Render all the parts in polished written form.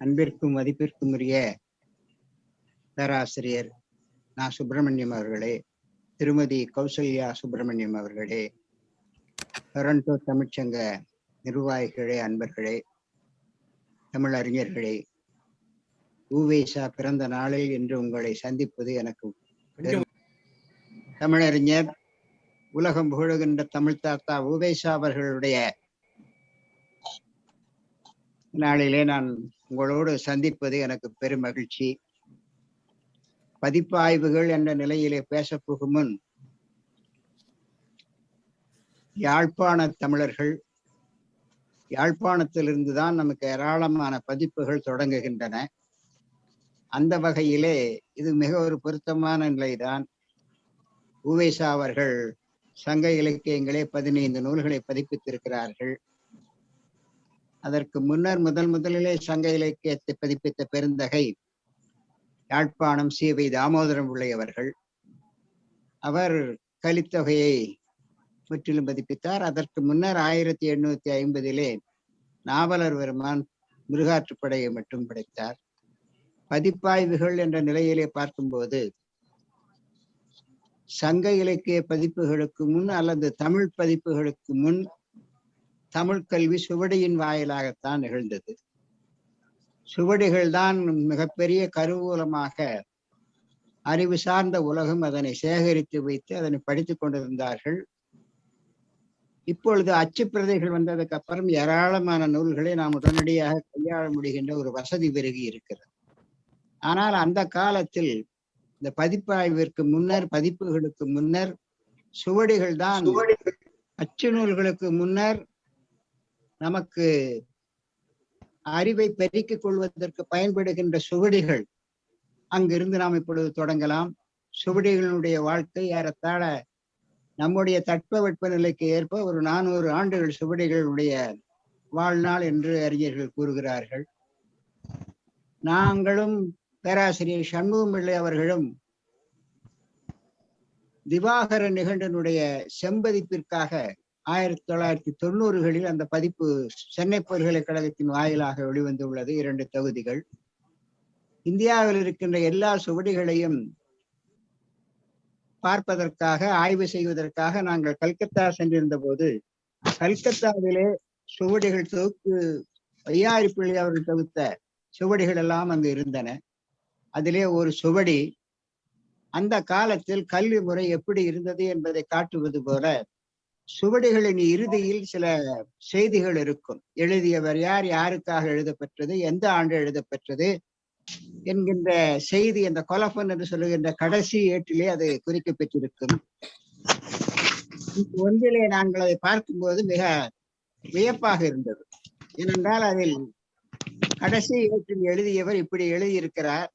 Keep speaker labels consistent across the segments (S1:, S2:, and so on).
S1: அன்பிற்கும் மதிப்பிற்கும் உரிய பேராசிரியர் நா. சுப்பிரமணியம் அவர்களே, திருமதி கௌசல்யா சுப்பிரமணியம் அவர்களே, டொரண்டோ தமிழ்ச்சங்க நிர்வாகிகளே, அன்பர்களே, தமிழறிஞர்களே, உவேசா பிறந்த நாளில் இன்று உங்களை சந்திப்பது எனக்கு தமிழறிஞர், உலகம் புகழுகின்ற தமிழ் தாத்தா உவேசா அவர்களுடைய நாளிலே நான் உங்களோடு சந்திப்பது எனக்கு பெரும் மகிழ்ச்சி. பதிப்பாய்வுகள் என்ற நிலையிலே பேசப்போகும் முன், யாழ்ப்பாண தமிழர்கள், யாழ்ப்பாணத்திலிருந்துதான் நமக்கு ஏராளமான பதிப்புகள் தொடங்குகின்றன. அந்த வகையிலே இது மிக ஒரு பொருத்தமான நிலைதான். உவேசா அவர்கள் சங்க இலக்கியங்களே 15 நூல்களை பதிப்பித்திருக்கிறார்கள். அதற்கு முன்னர் முதலிலே சங்க இலக்கியத்தை பதிப்பித்த பெருந்தகை யாழ்ப்பாணம் சி.வை. தாமோதரம் பிள்ளை அவர்கள். அவர் கலித்தொகையை முற்றிலும் பதிப்பித்தார். அதற்கு முன்னர் 1850 நாவலர் பெருமான் மிருகாற்றுப்படையை மட்டும் படைத்தார். பதிப்பாய்வுகள் என்ற நிலையிலே பார்க்கும்போது சங்க இலக்கிய பதிப்புகளுக்கு முன் அல்லது தமிழ் பதிப்புகளுக்கு முன் தமிழ் கல்வி சுவடியின் வாயிலாகத்தான் நிகழ்ந்தது. சுவடிகள் தான் மிகப்பெரிய கருவூலமாக அறிவு சார்ந்த உலகம் அதனை சேகரித்து வைத்து அதனை படித்துக் கொண்டிருந்தார்கள். இப்பொழுது அச்சு பிரதைகள் வந்ததுக்கு அப்புறம் ஏராளமான நூல்களை நாம் உடனடியாக கையாள முடிகின்ற ஒரு வசதி பெருகி இருக்கிறது. ஆனால் அந்த காலத்தில் இந்த பதிப்பாய்விற்கு முன்னர், பதிப்புகளுக்கு முன்னர் சுவடிகள் தான், அச்சு நூல்களுக்கு முன்னர் நமக்கு அறிவை பெருக்கிக் கொள்வதற்கு பயன்படுகின்ற சுவடிகள். அங்கிருந்து நாம் இப்பொழுது தொடங்கலாம். சுவடிகளுடைய வாழ்க்கை ஏறத்தாழ நம்முடைய தட்பவெட்ப நிலைக்கு ஏற்ப ஒரு 400 ஆண்டுகள் சுவடிகளுடைய வாழ்நாள் என்று அறிஞர்கள் கூறுகிறார்கள். நாங்களும் பேராசிரியர் சண்முகம் பிள்ளை அவர்களும் திவாகர நிகண்டனுடைய செம்பதிப்பிற்காக 1990களில் அந்த பதிப்பு சென்னை பல்கலைக்கழகத்தின் வாயிலாக வெளிவந்துள்ளது. 2 தொகுதிகள். இந்தியாவில் இருக்கின்ற எல்லா சுவடிகளையும் பார்ப்பதற்காக, ஆய்வு செய்வதற்காக நாங்கள் கல்கத்தா சென்றிருந்த போது, கல்கத்தாவிலே சுவடிகள் தொகுப்பு ஐயாறு பிள்ளை அவர்கள் தொகுத்த சுவடிகள் எல்லாம் அங்கு இருந்தன. அதிலே ஒரு சுவடி அந்த காலத்தில் கல்வி முறை எப்படி இருந்தது என்பதை காட்டுவது போல, சுவடிகளின் இறுதியில் சில செய்திகள் இருக்கும். எழுதியவர் யார், யாருக்காக எழுதப்பெற்றது, எந்த ஆண்டு எழுதப்பெற்றது என்கின்ற செய்தி அந்த கொலபன் என்று சொல்லுகின்ற கடைசி ஏட்டிலே அது குறிக்கப்பெற்றிருக்கும். ஒன்றிலே நாங்கள் அதை பார்க்கும்போது மிக வியப்பாக இருந்தது. ஏனென்றால் அதில் கடைசி ஏட்டில் எழுதியவர் இப்படி எழுதியிருக்கிறார்: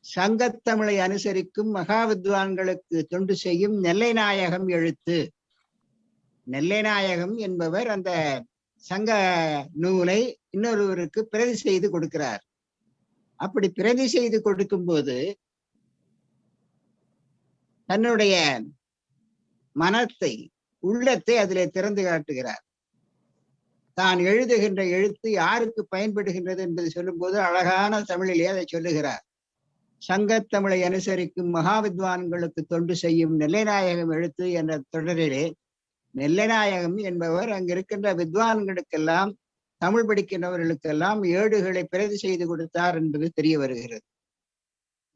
S1: சங்கத்தமிழை அனுசரிக்கும் மகா வித்வான்களுக்கு தொண்டு செய்யும் நெல்லை நாயகம் எழுத்து. நெல்லை நாயகம் என்பவர் அந்த சங்க நூலை இன்னொருவருக்கு பிரதி செய்து கொடுக்கிறார். அப்படி பிரதி செய்து கொடுக்கும் போது தன்னுடைய மனத்தை, உள்ளத்தை அதிலே திறந்து காட்டுகிறார். தான் எழுதுகின்ற எழுத்து யாருக்கு பயன்படுகின்றது என்பதை சொல்லும் போது அழகான தமிழிலே அதை சொல்லுகிறார். சங்கத்தமிழை அனுசரிக்கும் மகா வித்வான்களுக்கு தொண்டு செய்யும் நெல்லைநாயகம் எழுத்து என்ற தொடரிலே நெல்லைநாயகம் என்பவர் அங்கிருக்கின்ற வித்வான்களுக்கெல்லாம், தமிழ் படிக்கின்றவர்களுக்கெல்லாம் ஏடுகளை பிரதி செய்து கொடுத்தார் என்பது தெரிய வருகிறது.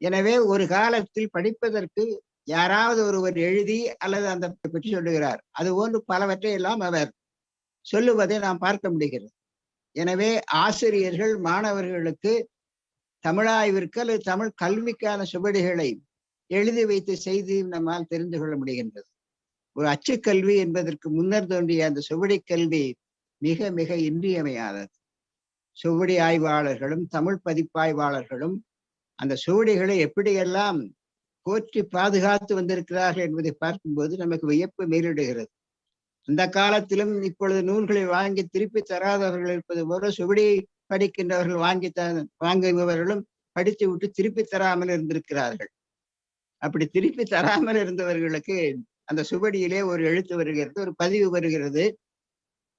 S1: எனவே ஒரு காலத்தில் படிப்பதற்கு யாராவது ஒருவர் எழுதி அல்லது அந்த பற்றி சொல்லுகிறார். அது போன்று பலவற்றை எல்லாம் அவர் சொல்லுவதை நாம் பார்க்க முடிகிறது. எனவே ஆசிரியர்கள் மாணவர்களுக்கு தமிழாய்விற்கு அல்லது தமிழ் கல்விக்கான சுவடிகளை எழுதி வைத்து செய்தி நம்மால் தெரிந்து கொள்ள முடிகின்றது. ஒரு அச்சு கல்வி என்பதற்கு முன்னர் தோன்றிய அந்த சுவடி கல்வி மிக மிக இன்றியமையாதது. சுவடி ஆய்வாளர்களும் தமிழ் பதிப்பாய்வாளர்களும் அந்த சுவடிகளை எப்படியெல்லாம் போற்றி பாதுகாத்து வந்திருக்கிறார்கள் என்பதை பார்க்கும்போது நமக்கு வியப்பு மேலிடுகிறது. அந்த காலத்திலும் இப்பொழுது நூல்களை வாங்கி திருப்பி தராதவர்கள் இருப்பது போல சுவடி படிக்கின்றவர்கள் வாங்குபவர்களும் படித்து விட்டு திருப்பி தராமல் இருந்திருக்கிறார்கள். அப்படி திருப்பி தராமல் இருந்தவர்களுக்கு அந்த சுவடியிலே ஒரு எழுத்து வருகிறது, ஒரு பதிவு வருகிறது.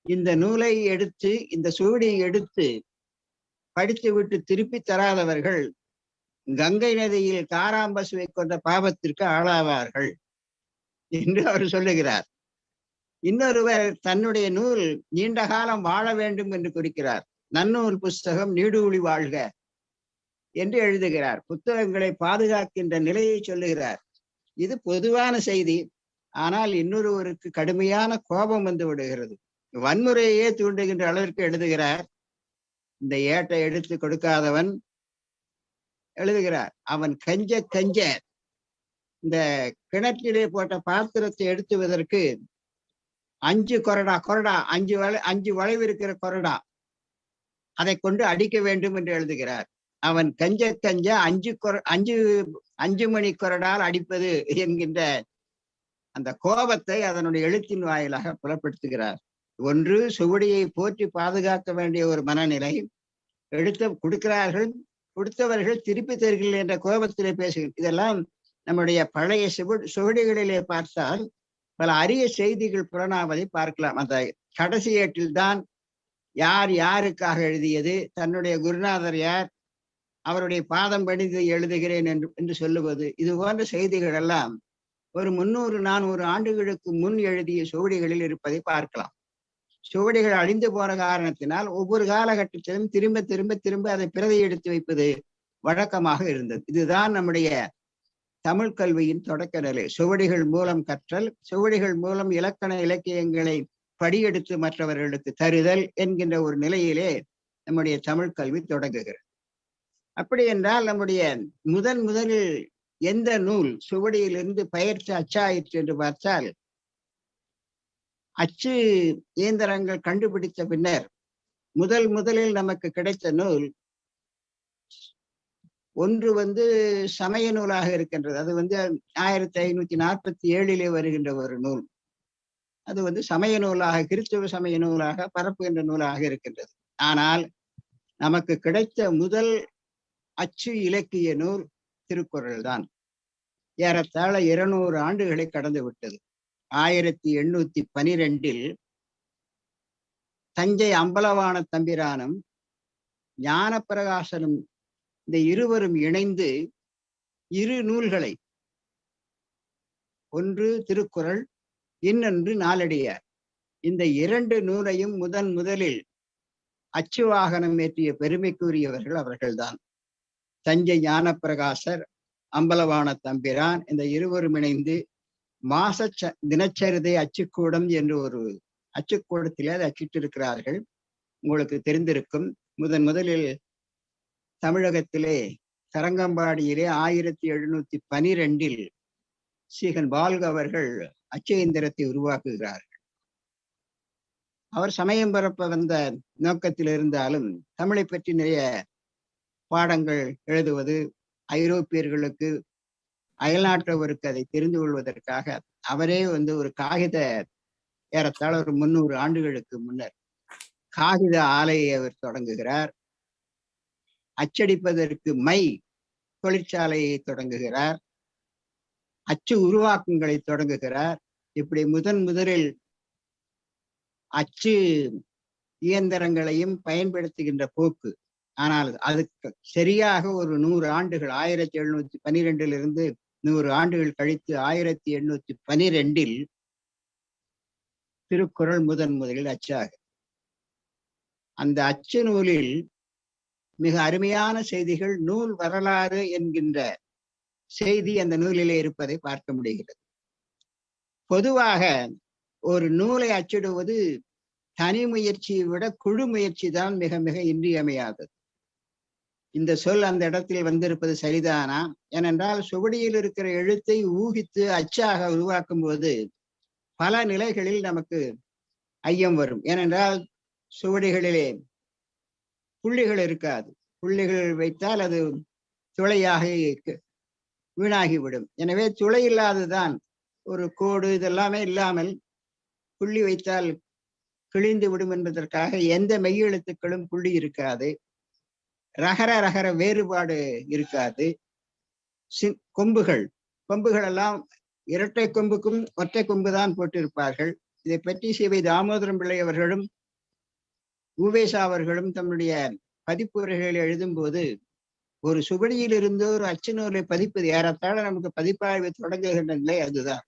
S1: இந்த நூலை எடுத்து, இந்த சுவடியை எடுத்து படித்து விட்டு திருப்பி தராதவர்கள் கங்கை நதியில் காராம்பசுவை கொண்ட பாவத்திற்கு ஆளாவார்கள் என்று அவர் சொல்லுகிறார். இன்னொருவர் தன்னுடைய நூல் நீண்ட காலம் வாழ வேண்டும் என்று குறிக்கிறார். நன்னூல் புஸ்தகம் நீடூழி வாழ்க என்று எழுதுகிறார். புத்தகங்களை பாதுகாக்கின்ற நிலையை சொல்லுகிறார். இது பொதுவான செய்தி. ஆனால் இன்னொருவருக்கு கடுமையான கோபம் வந்து விடுகிறது. வன்முறையே தூண்டுகின்ற அளவிற்கு எழுதுகிறார். இந்த ஏட்டை எடுத்து கொடுக்காதவன் எழுதுகிறார். அவன் கஞ்ச கஞ்ச இந்த கிணற்றிலே போட்ட பாத்திரத்தை எடுத்துவதற்கு 5 கொரடா கொரடா 5 வளைவு இருக்கிற கொரடா அதை கொண்டு அடிக்க வேண்டும் என்று எழுதுகிறார். அவன் கஞ்ச கஞ்ச 5 மணி கொரடால் அடிப்பது என்கின்ற அந்த கோபத்தை அதனுடைய எழுத்தின் வாயிலாக புலப்படுத்துகிறார். ஒன்று, சுவடியை போற்றி பாதுகாக்க வேண்டிய ஒரு மனநிலை. கொடுக்கிறார்கள், கொடுத்தவர்கள் திருப்பி தருகிறீர்கள் என்ற கோபத்திலே பேசுகிறேன். இதெல்லாம் நம்முடைய பழைய சுவடிகளிலே பார்த்தால் பல அரிய செய்திகள் புலனாவதை பார்க்கலாம். அந்த கடைசி ஏட்டில் தான் யார் யாருக்காக எழுதியது, தன்னுடைய குருநாதர் யார், அவருடைய பாதம் பணிந்து எழுதுகிறேன் என்று சொல்லுவது, இது போன்ற செய்திகள் எல்லாம் ஒரு 300-400 ஆண்டுகளுக்கு முன் எழுதிய சுவடிகளில் இருப்பதை பார்க்கலாம். சுவடிகள் அழிந்து போன காரணத்தினால் ஒவ்வொரு காலகட்டத்திலும் திரும்ப திரும்ப திரும்ப அதை பிரதி எடுத்து வைப்பது வழக்கமாக இருந்தது. இதுதான் நம்முடைய தமிழ் கல்வியின் தொடக்க நிலை. சுவடிகள் மூலம் கற்றல், சுவடிகள் மூலம் இலக்கண இலக்கியங்களை படியெடுத்து மற்றவர்களுக்கு தருதல் என்கின்ற ஒரு நிலையிலே நம்முடைய தமிழ் கல்வி தொடங்குகிறது. அப்படி என்றால் நம்முடைய முதலில் எந்த நூல் சுவடியிலிருந்து பயிற்சி அச்சாயிற்று என்று பார்த்தால், அச்சு இயந்திரங்கள் கண்டுபிடித்த பின்னர் முதலில் நமக்கு கிடைத்த நூல் ஒன்று சமய நூலாக இருக்கின்றது. அது 1547 வருகின்ற ஒரு நூல். அது சமய நூலாக, கிறிஸ்தவ சமய நூலாக பரப்புகின்ற நூலாக இருக்கின்றது. ஆனால் நமக்கு கிடைத்த முதல் அச்சு இலக்கிய நூல் திருக்குறள் தான். ஏறத்தாழ 200 ஆண்டுகளை கடந்து விட்டது. 1812 தஞ்சை அம்பலவான தம்பிரானும் ஞானப்பிரகாசனும் இந்த இருவரும் இணைந்து 2 நூல்களை, ஒன்று திருக்குறள், இன்னொன்று நாலடியார், இந்த 2 நூலையும் முதலில் அச்சு வாகனம் ஏற்றிய பெருமைக்குரியவர்கள் அவர்கள்தான். தஞ்சை ஞானப்பிரகாசர், அம்பலவான தம்பிரான், இந்த இருவரும் இணைந்து மாச தினச்சரிதை அச்சுக்கூடம் என்று ஒரு அச்சுக்கூடத்திலே அதை அச்சிட்டிருக்கிறார்கள். உங்களுக்கு தெரிந்திருக்கும். முதலில் தமிழகத்திலே தரங்கம்பாடியிலே 1712 சீகன் பால்க அவர்கள் அச்சு இயந்திரத்தை உருவாக்குகிறார்கள். அவர் சமயம் பரப்ப வந்த நோக்கத்தில் இருந்தாலும் தமிழை பற்றி நிறைய பாடங்கள் எழுதுவது, ஐரோப்பியர்களுக்கு அயல்நாட்டவருக்கு அதை தெரிந்து கொள்வதற்காக அவரே ஒரு காகித, ஏறத்தாழ ஒரு 300 ஆண்டுகளுக்கு முன்னர் காகித ஆலையை அவர் தொடங்குகிறார். அச்சடிப்பதற்கு மை தொழிற்சாலையை தொடங்குகிறார். அச்சு உருவாக்கங்களை தொடங்குகிறார். இப்படி முதலில் அச்சு இயந்திரங்களையும் பயன்படுத்துகின்ற போக்கு. ஆனால் அதுக்கு சரியாக ஒரு 100 ஆண்டுகள், 1712 100 ஆண்டுகள் கழித்து 1812 திருக்குறள் முதலில் அச்சாக. அந்த அச்சு நூலில் மிக அருமையான செய்திகள், நூல் வரலாறு என்கின்ற செய்தி அந்த நூலிலே இருப்பதை பார்க்க முடிகிறது. பொதுவாக ஒரு நூலை அச்சிடுவது தனி முயற்சியை விட குழு முயற்சி தான் மிக மிக இன்றியமையாதது. இந்த சொல் அந்த இடத்தில் வந்திருப்பது சரிதானா? ஏனென்றால் சுவடியில் இருக்கிற எழுத்தை ஊகித்து அச்சாக உருவாக்கும் போது பல நிலைகளில் நமக்கு ஐயம் வரும். ஏனென்றால் சுவடிகளிலே புள்ளிகள் இருக்காது. புள்ளிகள் வைத்தால் அது துளையாக வீணாகிவிடும். எனவே துளை இல்லாததுதான் ஒரு கோடு, இதெல்லாமே இல்லாமல் புள்ளி வைத்தால் கிழிந்து விடும் என்பதற்காக எந்த மெய்யெழுத்துக்களும் புள்ளி இருக்காது. ரகர வேறுபாடு இருக்காது. கொம்புகள் எல்லாம் இரட்டை கொம்புக்கும் ஒற்றை கொம்புதான் போட்டிருப்பார்கள். இதை பற்றி சிவை தாமோதரம் பிள்ளை அவர்களும் உவேசா அவர்களும் தம்முடைய பதிப்புரைகள் எழுதும் போது ஒரு சுவடியில் இருந்து ஒரு அச்சு நூலை பதிப்பது ஏறத்தாழ நமக்கு பதிப்பாய்வு தொடங்குகின்ற நிலை அதுதான்.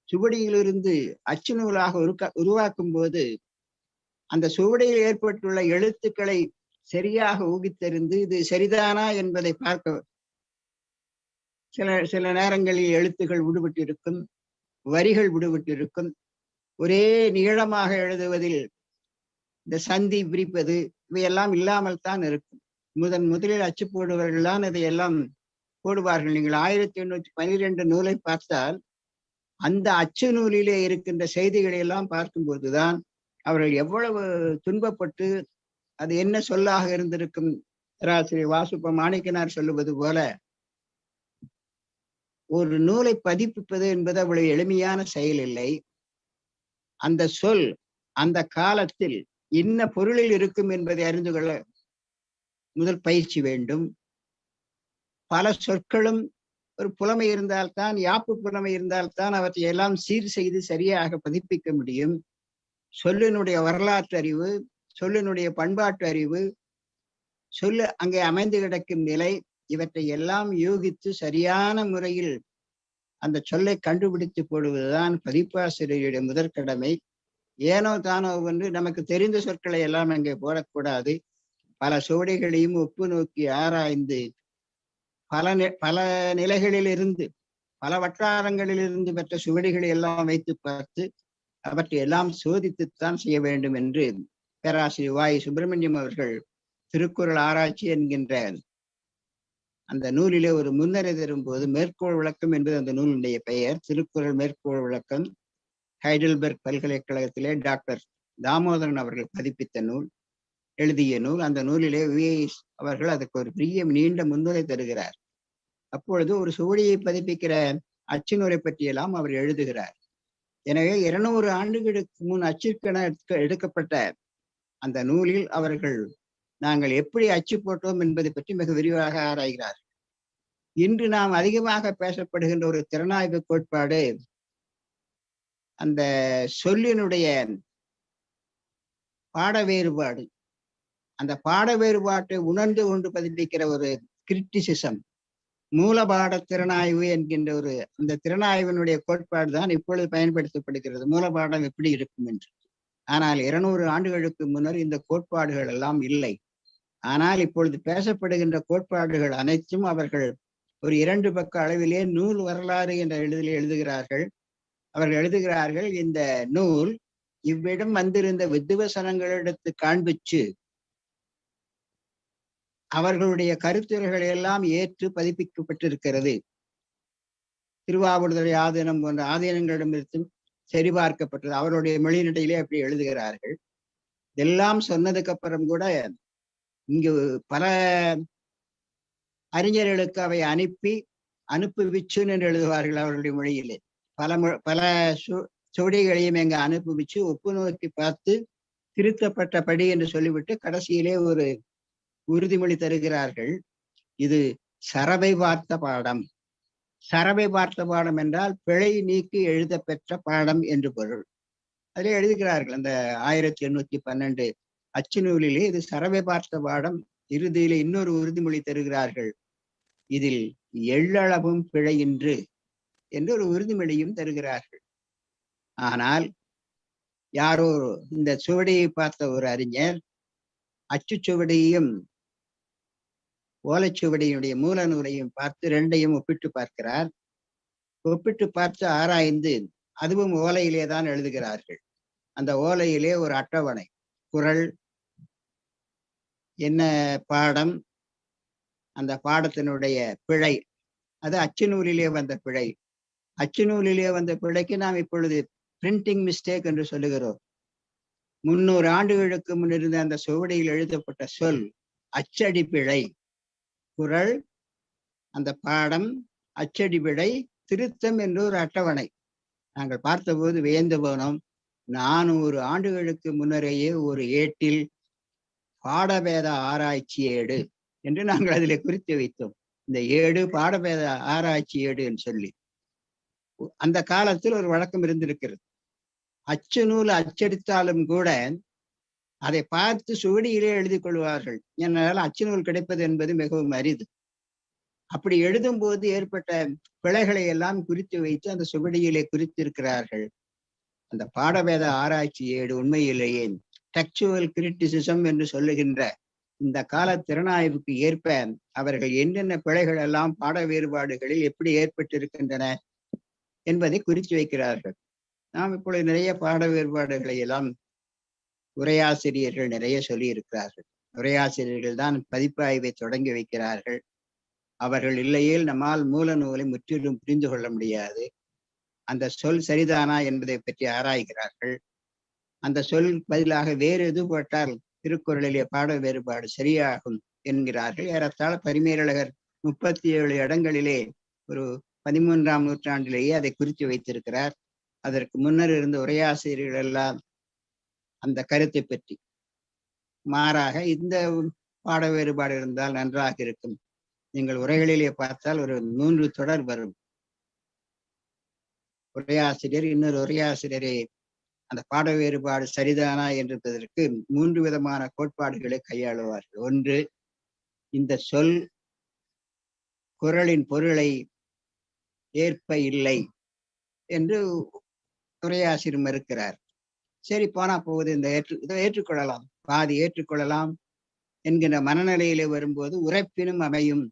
S1: சுவடியிலிருந்து அச்சு நூலாக உருவாக்கும் போது அந்த சுவடியில் ஏற்பட்டுள்ள எழுத்துக்களை சரியாக ஊகித்தறிந்து இது சரிதானா என்பதை பார்க்க சில சில நேரங்களில் எழுத்துக்கள் விடுபட்டிருக்கும், வரிகள் விடுபட்டிருக்கும். ஒரே நீளமாக எழுதுவதில் இந்த சந்தி விரிப்பது இவையெல்லாம் இல்லாமல் தான் இருக்கும். முதலில் அச்சு போடுபவர்கள் தான் இதையெல்லாம் போடுவார்கள். நீங்கள் 1812 நூலை பார்த்தால் அந்த அச்சு நூலிலே இருக்கின்ற செய்திகளை எல்லாம் பார்க்கும்போதுதான் அவர்கள் எவ்வளவு துன்பப்பட்டு அது என்ன சொல்லாக இருந்திருக்கும். பேராசிரியர் வாசுப்ப மாணிக்கனார் சொல்லுவது போல ஒரு நூலை பதிப்பிப்பது என்பது அவ்வளவு எளிமையான செயல் இல்லை. அந்த சொல் அந்த காலத்தில் இன்ன பொருளில் இருக்கும் என்பதை அறிந்து கொள்ள முதல் பயிற்சி வேண்டும். பல சொற்களும் ஒரு புலமை இருந்தால்தான், யாப்பு புலமை இருந்தால்தான் அவற்றை எல்லாம் சீர் செய்து சரியாக பதிப்பிக்க முடியும். சொல்லினுடைய வரலாற்று அறிவு, சொல்லினுடைய பண்பாட்டு அறிவு, சொல்லு அங்கே அமைந்து கிடக்கும் நிலை, இவற்றை எல்லாம் யூகித்து சரியான முறையில் அந்த சொல்லை கண்டுபிடித்து போடுவதுதான் பதிப்பாசிரியருடைய முதற்கடமை. ஏனோ தானோ என்று நமக்கு தெரிந்த சொற்களை எல்லாம் அங்கே போடக்கூடாது. பல சுவடிகளையும் ஒப்பு நோக்கி ஆராய்ந்து பல நிலைகளில் இருந்து பல வட்டாரங்களில் இருந்து பெற்ற சுவடிகளை எல்லாம் வைத்து பார்த்து அவற்றை எல்லாம் சோதித்துத்தான் செய்ய வேண்டும் என்று பேராசிரியர் வாய் சுப்பிரமணியம் அவர்கள் திருக்குறள் ஆராய்ச்சி என்கின்ற அந்த நூலிலே ஒரு முன்னரை தரும்போது, மேற்கோள் விளக்கம் என்பது அந்த நூலுடைய பெயர். திருக்குறள் மேற்கோள் விளக்கம் ஹைடல்பர்க் பல்கலைக்கழகத்திலே டாக்டர் தாமோதரன் அவர்கள் பதிப்பித்த நூல், எழுதிய நூல். அந்த நூலிலே விஐஎஸ் அவர்கள் அதுக்கு ஒரு பெரிய நீண்ட முன்னுரை தருகிறார். அப்பொழுது ஒரு சுவடியை பதிப்பிக்கிற அச்சு நூலை பற்றியெல்லாம் அவர் எழுதுகிறார். எனவே 200 ஆண்டுகளுக்கு முன் அச்சிற்கென எடுக்கப்பட்ட அந்த நூலில் அவர்கள் நாங்கள் எப்படி அச்சு போட்டோம் என்பதை பற்றி மிக விரிவாக ஆராய்கிறார். இன்று நாம் அதிகமாக பேசப்படுகின்ற ஒரு திறனாய்வு கோட்பாடு அந்த சொல்லினுடைய பாட வேறுபாடு. அந்த பாட வேறுபாட்டை உணர்ந்து கொண்டு பதிப்பிக்கிற ஒரு கிரிட்டிசிசம், மூலபாட திறனாய்வு என்கின்ற ஒரு அந்த திறனாய்வினுடைய கோட்பாடு தான் இப்பொழுது பயன்படுத்தப்படுகிறது. மூலபாடம் எப்படி இருக்கும் என்று. ஆனால் 200 ஆண்டுகளுக்கு முன்னர் இந்த கோட்பாடுகள் எல்லாம் இல்லை. ஆனால் இப்பொழுது பேசப்படுகின்ற கோட்பாடுகள் அனைத்தும் அவர்கள் ஒரு 2 பக்க அளவிலே நூல் வரலாறு என்ற எழுதுகிறார்கள். அவர்கள் எழுதுகிறார்கள், இந்த நூல் இவ்விடம் வந்திருந்த வித்துவசனங்களிடத்து காண்பிச்சு அவர்களுடைய கருத்துரைகளை எல்லாம் ஏற்று பதிப்பிக்கப்பட்டிருக்கிறது. திருவாவூர்துறை ஆதீனம் போன்ற ஆதீனங்களிடமிருந்தும் சரிபார்க்கப்பட்டது. அவருடைய மொழிநடையிலே அப்படி எழுதுகிறார்கள். இதெல்லாம் சொன்னதுக்கு அப்புறம் கூட இங்கு பல அறிஞர்களுக்கு அவை அனுப்புவிச்சுன்னு என்று எழுதுவார்கள் அவர்களுடைய மொழியிலே. பல சுவடிகளையும் எங்க அனுப்புவிச்சு ஒப்பு நோக்கி பார்த்து திருத்தப்பட்டபடி என்று சொல்லிவிட்டு கடைசியிலே ஒரு உறுதிமொழி தருகிறார்கள். இது சரவை பார்த்த பாடம். சரவை பார்த்த பாடம் என்றால் பிழை நீக்கி எழுத பெற்ற பாடம் என்று பொருள். அதிலே எழுதுகிறார்கள். அந்த 1812 அச்சு நூலிலே இது சரவை பார்த்த பாடம். இறுதியிலே இன்னொரு உறுதிமொழி தருகிறார்கள். இதில் எள்ளளவும் பிழையின்று என்று ஒரு உறுதிமொழியும் தருகிறார்கள். ஆனால் யாரோ இந்த சுவடியை பார்த்த ஒரு அறிஞர் அச்சுச்சுவடியையும் ஓலைச்சுவடியினுடைய மூல நூலையும் பார்த்து ரெண்டையும் ஒப்பிட்டு பார்க்கிறார். ஒப்பிட்டு பார்த்து ஆராய்ந்து அதுவும் ஓலையிலே தான் எழுதுகிறார்கள். அந்த ஓலையிலே ஒரு அட்டவணை, குறள் என்ன பாடம், அந்த பாடத்தினுடைய பிழை, அது அச்சு நூலிலே வந்த பிழை. அச்சு நூலிலே வந்த பிழைக்கு நாம் இப்பொழுது பிரிண்டிங் மிஸ்டேக் என்று சொல்லுகிறோம். 300 ஆண்டுகளுக்கு முன்னிருந்த அந்த சுவடியில் எழுதப்பட்ட சொல் அச்சடி பிழை. குறள், அந்த பாடம், அச்சடி பிழை, திருத்தம் என்று ஒரு அட்டவணை. நாங்கள் பார்த்தபோது வியந்து போனோம். 400 ஆண்டுகளுக்கு முன்னரேயே ஒரு ஏட்டில் பாடபேத ஆராய்ச்சி ஏடு என்று நாங்கள் அதிலே குறித்து வைத்தோம். இந்த ஏடு பாடபேத ஆராய்ச்சி ஏடு என்று சொல்லி அந்த காலத்தில் ஒரு வழக்கம் இருந்திருக்கிறது. அச்சு நூல் அச்சடித்தாலும் கூட அதை பார்த்து சுவடியிலே எழுதி கொள்வார்கள். என்னால் அச்சு நூல் கிடைப்பது என்பது மிகவும் அரிது. அப்படி எழுதும் போது ஏற்பட்ட பிழைகளை எல்லாம் குறித்து வைத்து அந்த சுவடியிலே குறித்திருக்கிறார்கள். அந்த பாடவேத ஆராய்ச்சி ஏடு உண்மையிலேயே டெக்சுவல் கிரிட்டிசிசம் என்று சொல்லுகின்ற இந்த கால திறனாய்வுக்கு ஏற்ப அவர்கள் என்னென்ன பிழைகள் எல்லாம் பாட வேறுபாடுகளில் எப்படி ஏற்பட்டிருக்கின்றன என்பதை குறித்து வைக்கிறார்கள். நாம் இப்பொழுது நிறைய பாட வேறுபாடுகளை எல்லாம் உரையாசிரியர்கள் நிறைய சொல்லி இருக்கிறார்கள். உரையாசிரியர்கள் தான் பதிப்பாய்வை தொடங்கி வைக்கிறார்கள். அவர்கள் இல்லையேல் நம்மால் மூல நூலை முற்றிலும் புரிந்து கொள்ள முடியாது. அந்த சொல் சரிதானா என்பதை பற்றி ஆராய்கிறார்கள். அந்த சொல் பதிலாக வேறு எது போட்டால் திருக்குறளிலே பாட வேறுபாடு சரியாகும் என்கிறார்கள். ஏறத்தாழ பரிமேலழகர் 37 இடங்களிலே ஒரு 13ஆம் நூற்றாண்டிலேயே அதை குறித்து வைத்திருக்கிறார். அதற்கு முன்னர் இருந்த உரையாசிரியர்கள் எல்லாம் அந்த கருத்தை பற்றி மாறாக இந்த பாட வேறுபாடு இருந்தால் நன்றாக இருக்கும். நீங்கள் உரைகளிலே பார்த்தால் ஒரு 3 தொடர் வரும். உரையாசிரியர் இன்னொரு உரையாசிரியரை அந்த பாட வேறுபாடு சரிதானா என்பதற்கு 3 விதமான கோட்பாடுகளை கையாளுவார்கள். ஒன்று, இந்த சொல் குறளின் பொருளை ஏற்ப இல்லை என்று உரையாசிரியர் மறுக்கிறார். சரி, போனா போகுது, இதை ஏற்றுக்கொள்ளலாம், பாதி ஏற்றுக்கொள்ளலாம் என்கின்ற மனநிலையிலே வரும்போது உரைப்பினும் அமையும்.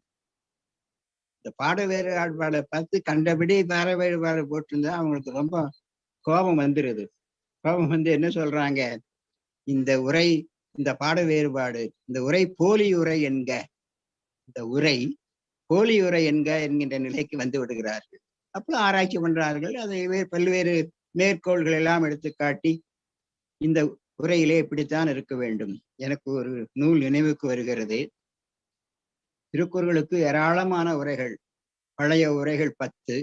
S1: இந்த பாட வேறுபாடை பார்த்து கண்டபடி பாட வேறுபாடு போட்டிருந்தா அவங்களுக்கு ரொம்ப கோபம் வந்துருது. கோபம் வந்து என்ன சொல்றாங்க, இந்த உரை, இந்த பாட வேறுபாடு, இந்த உரை போலி உரை என்க, இந்த உரை போலி உரை என்கின்ற நிலைக்கு வந்து விடுகிறார்கள். அப்போ ஆராய்ச்சி பண்றார்கள். அதை பல்வேறு மேற்கோள்கள் எல்லாம் எடுத்து காட்டி இந்த உரையிலே இப்படித்தான் இருக்க வேண்டும். எனக்கு ஒரு நூல் நினைவுக்கு வருகிறது. திருக்குறளுக்கு ஏராளமான உரைகள், பழைய உரைகள் 10.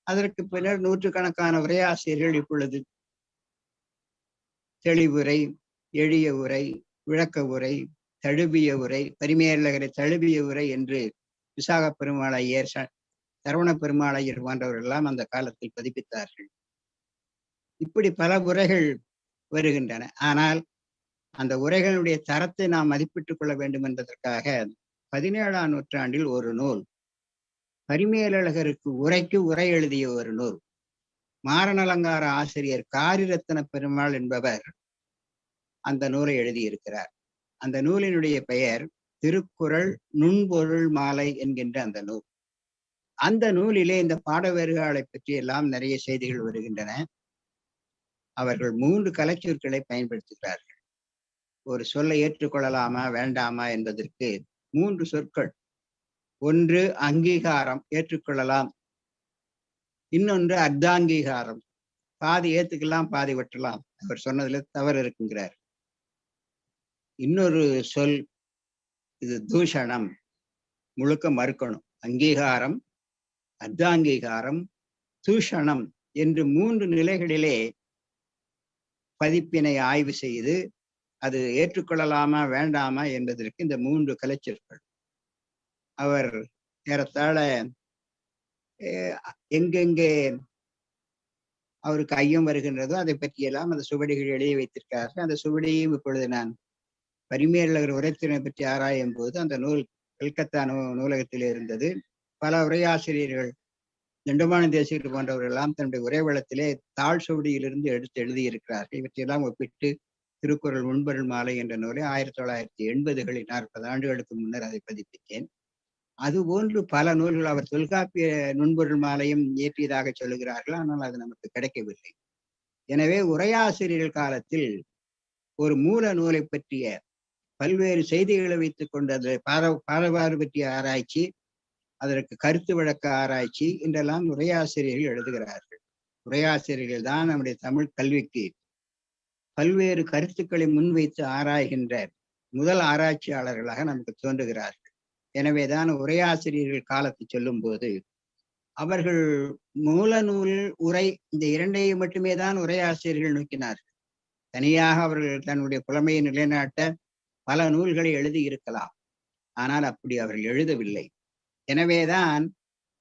S1: அதற்கு பின்னர் நூற்றுக்கணக்கான உரையாசிரியர்கள் இப்பொழுது தெளிவுரை, எளிய உரை, விளக்க உரை, தழுவிய உரை, பரிமேலழகரை தழுவிய உரை என்று விசாக பெருமாளையர், சரவண பெருமாளையர் போன்றவர்கள் எல்லாம் அந்த காலத்தில் பதிப்பித்தார்கள். இப்படி பல உரைகள் வருகின்றன. ஆனால் அந்த உரைகளுடைய தரத்தை நாம் மதிப்பிட்டுக் கொள்ள வேண்டும் என்பதற்காக 17ஆம் நூற்றாண்டில் ஒரு நூல், பரிமேலழகருக்கு உரைக்கு உரை எழுதிய ஒரு நூல், மாரணலங்கார ஆசிரியர் காரிரத்ன பெருமாள் என்பவர் அந்த நூலை எழுதியிருக்கிறார். அந்த நூலினுடைய பெயர் திருக்குறள் நுண்பொருள் மாலை என்கின்ற அந்த நூல். அந்த நூலிலே இந்த பாட வேறுபாடுகளை பற்றி எல்லாம் நிறைய செய்திகள் வருகின்றன. அவர்கள் 3 கலைச்சொற்களை பயன்படுத்துகிறார்கள். ஒரு சொல்லை ஏற்றுக்கொள்ளலாமா வேண்டாமா என்பதற்கு 3 சொற்கள். ஒன்று அங்கீகாரம், ஏற்றுக்கொள்ளலாம். இன்னொன்று அர்த்தாங்கீகாரம், பாதி ஏத்துக்கலாம் பாதி விட்டலாம், அவர் சொன்னதுல தவறு இருக்குங்கிறார். இன்னொரு சொல், இது தூஷணம், முழுக்க மறுக்கணும். அங்கீகாரம், அர்த்தாங்கீகாரம், தூஷணம் என்று 3 நிலைகளிலே பதிப்பினை ஆய்வு செய்து அது ஏற்றுக்கொள்ளலாமா வேண்டாமா என்பதற்கு இந்த 3 கலைச்சொற்கள். அவர் ஏறத்தாழ எங்கெங்கே அவருக்கு ஐயம் வருகின்றதோ அதை பற்றியெல்லாம் அந்த சுவடிகள் எழுதி வைத்திருக்கிறார்கள். அந்த சுவடியும் இப்பொழுது நான் பரிமேலழகர் உரைத்திறனை பற்றி ஆராயும் போது அந்த நூல் கல்கத்தா நூலகத்தில் இருந்தது. பல உரையாசிரியர்கள், திண்டமான தேசிகர் போன்றவர்கள் எல்லாம் தன்னுடைய உரைவளத்திலே தாழ் சுவடியிலிருந்து எடுத்து எழுதியிருக்கிறார்கள். இவற்றையெல்லாம் ஒப்பிட்டு திருக்குறள் நுண்பொருள் மாலை என்ற நூலை 1980களில் 40 ஆண்டுகளுக்கு முன்னர் அதை பதிப்பித்தேன். அதுபோன்று பல நூல்கள், அவர் தொல்காப்பிய நுண்பொருள் மாலையும் இயற்றியதாக சொல்லுகிறார்கள். ஆனால் அது நமக்கு கிடைக்கவில்லை. எனவே உரையாசிரியர்கள் காலத்தில் ஒரு மூல நூலை பற்றிய பல்வேறு செய்திகளை வைத்துக் கொண்டு அதை பாடபாடு பற்றிய ஆராய்ச்சி, அதற்கு கருத்து வழக்க ஆராய்ச்சி என்றெல்லாம் உரையாசிரியர்கள் எழுதுகிறார்கள். உரையாசிரியர்கள் தான் நம்முடைய தமிழ் கல்விக்கு பல்வேறு கருத்துக்களை முன்வைத்து ஆராய்கின்ற முதல் ஆராய்ச்சியாளர்களாக நமக்கு தோன்றுகிறார்கள். எனவேதான் உரையாசிரியர்கள் காலத்தை சொல்லும் போது அவர்கள் மூல நூல், உரை, இந்த 2ஐயும் மட்டுமே தான் உரையாசிரியர்கள் நோக்கினார்கள். தனியாக அவர்கள் தன்னுடைய புலமையை நிலைநாட்ட பல நூல்களை எழுதி இருக்கலாம். ஆனால் அப்படி அவர்கள் எழுதவில்லை. எனவேதான்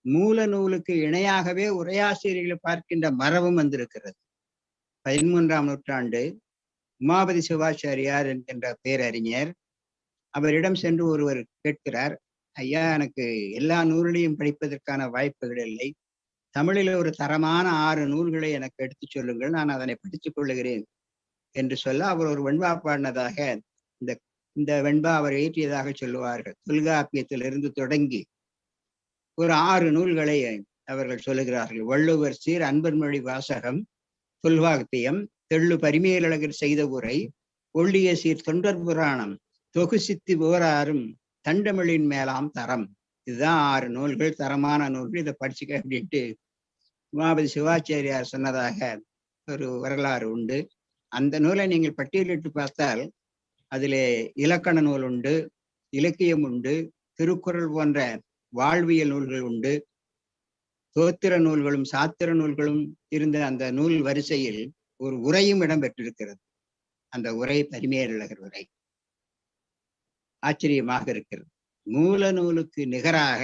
S1: மூல நூலுக்கு இணையாகவே உரையாசிரியர்களை பார்க்கின்ற மரபும் வந்திருக்கிறது. 13ஆம் நூற்றாண்டு உமாபதி சிவாச்சாரியார் என்கின்ற பேரறிஞர். அவரிடம் சென்று ஒருவர் கேட்கிறார், ஐயா, எனக்கு எல்லா நூல்களையும் படிப்பதற்கான வாய்ப்புகள் இல்லை. தமிழில் ஒரு தரமான 6 நூல்களை எனக்கு எடுத்துச் சொல்லுங்கள், நான் அதனை படித்துக் கொள்ளுகிறேன் என்று சொல்ல, அவர் ஒரு வெண்பா பாடினதாக இந்த இந்த வெண்பா அவர் இயற்றியதாக சொல்லுவார்கள். தொல்காப்பியத்திலிருந்து தொடங்கி ஒரு 6 நூல்களை அவர்கள் சொல்லுகிறார்கள். வள்ளுவர் சீர் அன்பர்மொழி வாசகம், தொல்காப்பியம், தெள்ளு பரிமேலழகர் செய்த உரை, ஒள்ளிய சீர் தொண்டர் புராணம், தொகுசித்தி ஓராறும், தண்டமிழின் மேலாம் தரம். இதுதான் 6 நூல்கள், தரமான நூல்கள், இதை படிச்சுக்க அப்படின்ட்டு உமாபதி சிவாச்சாரியார் சொன்னதாக ஒரு வரலாறு உண்டு. அந்த நூலை நீங்கள் பட்டியலிட்டு பார்த்தால் அதிலே இலக்கண நூல் உண்டு, இலக்கியம் உண்டு, திருக்குறள் போன்ற வாழ்வியல் நூல்கள் உண்டு, தோத்திர நூல்களும் சாத்திர நூல்களும் இருந்த அந்த நூல் வரிசையில் ஒரு உரையும் இடம்பெற்றிருக்கிறது. அந்த உரை பரிமேலழகர் உரை. ஆச்சரியமாக இருக்கிறது. மூல நூலுக்கு நிகராக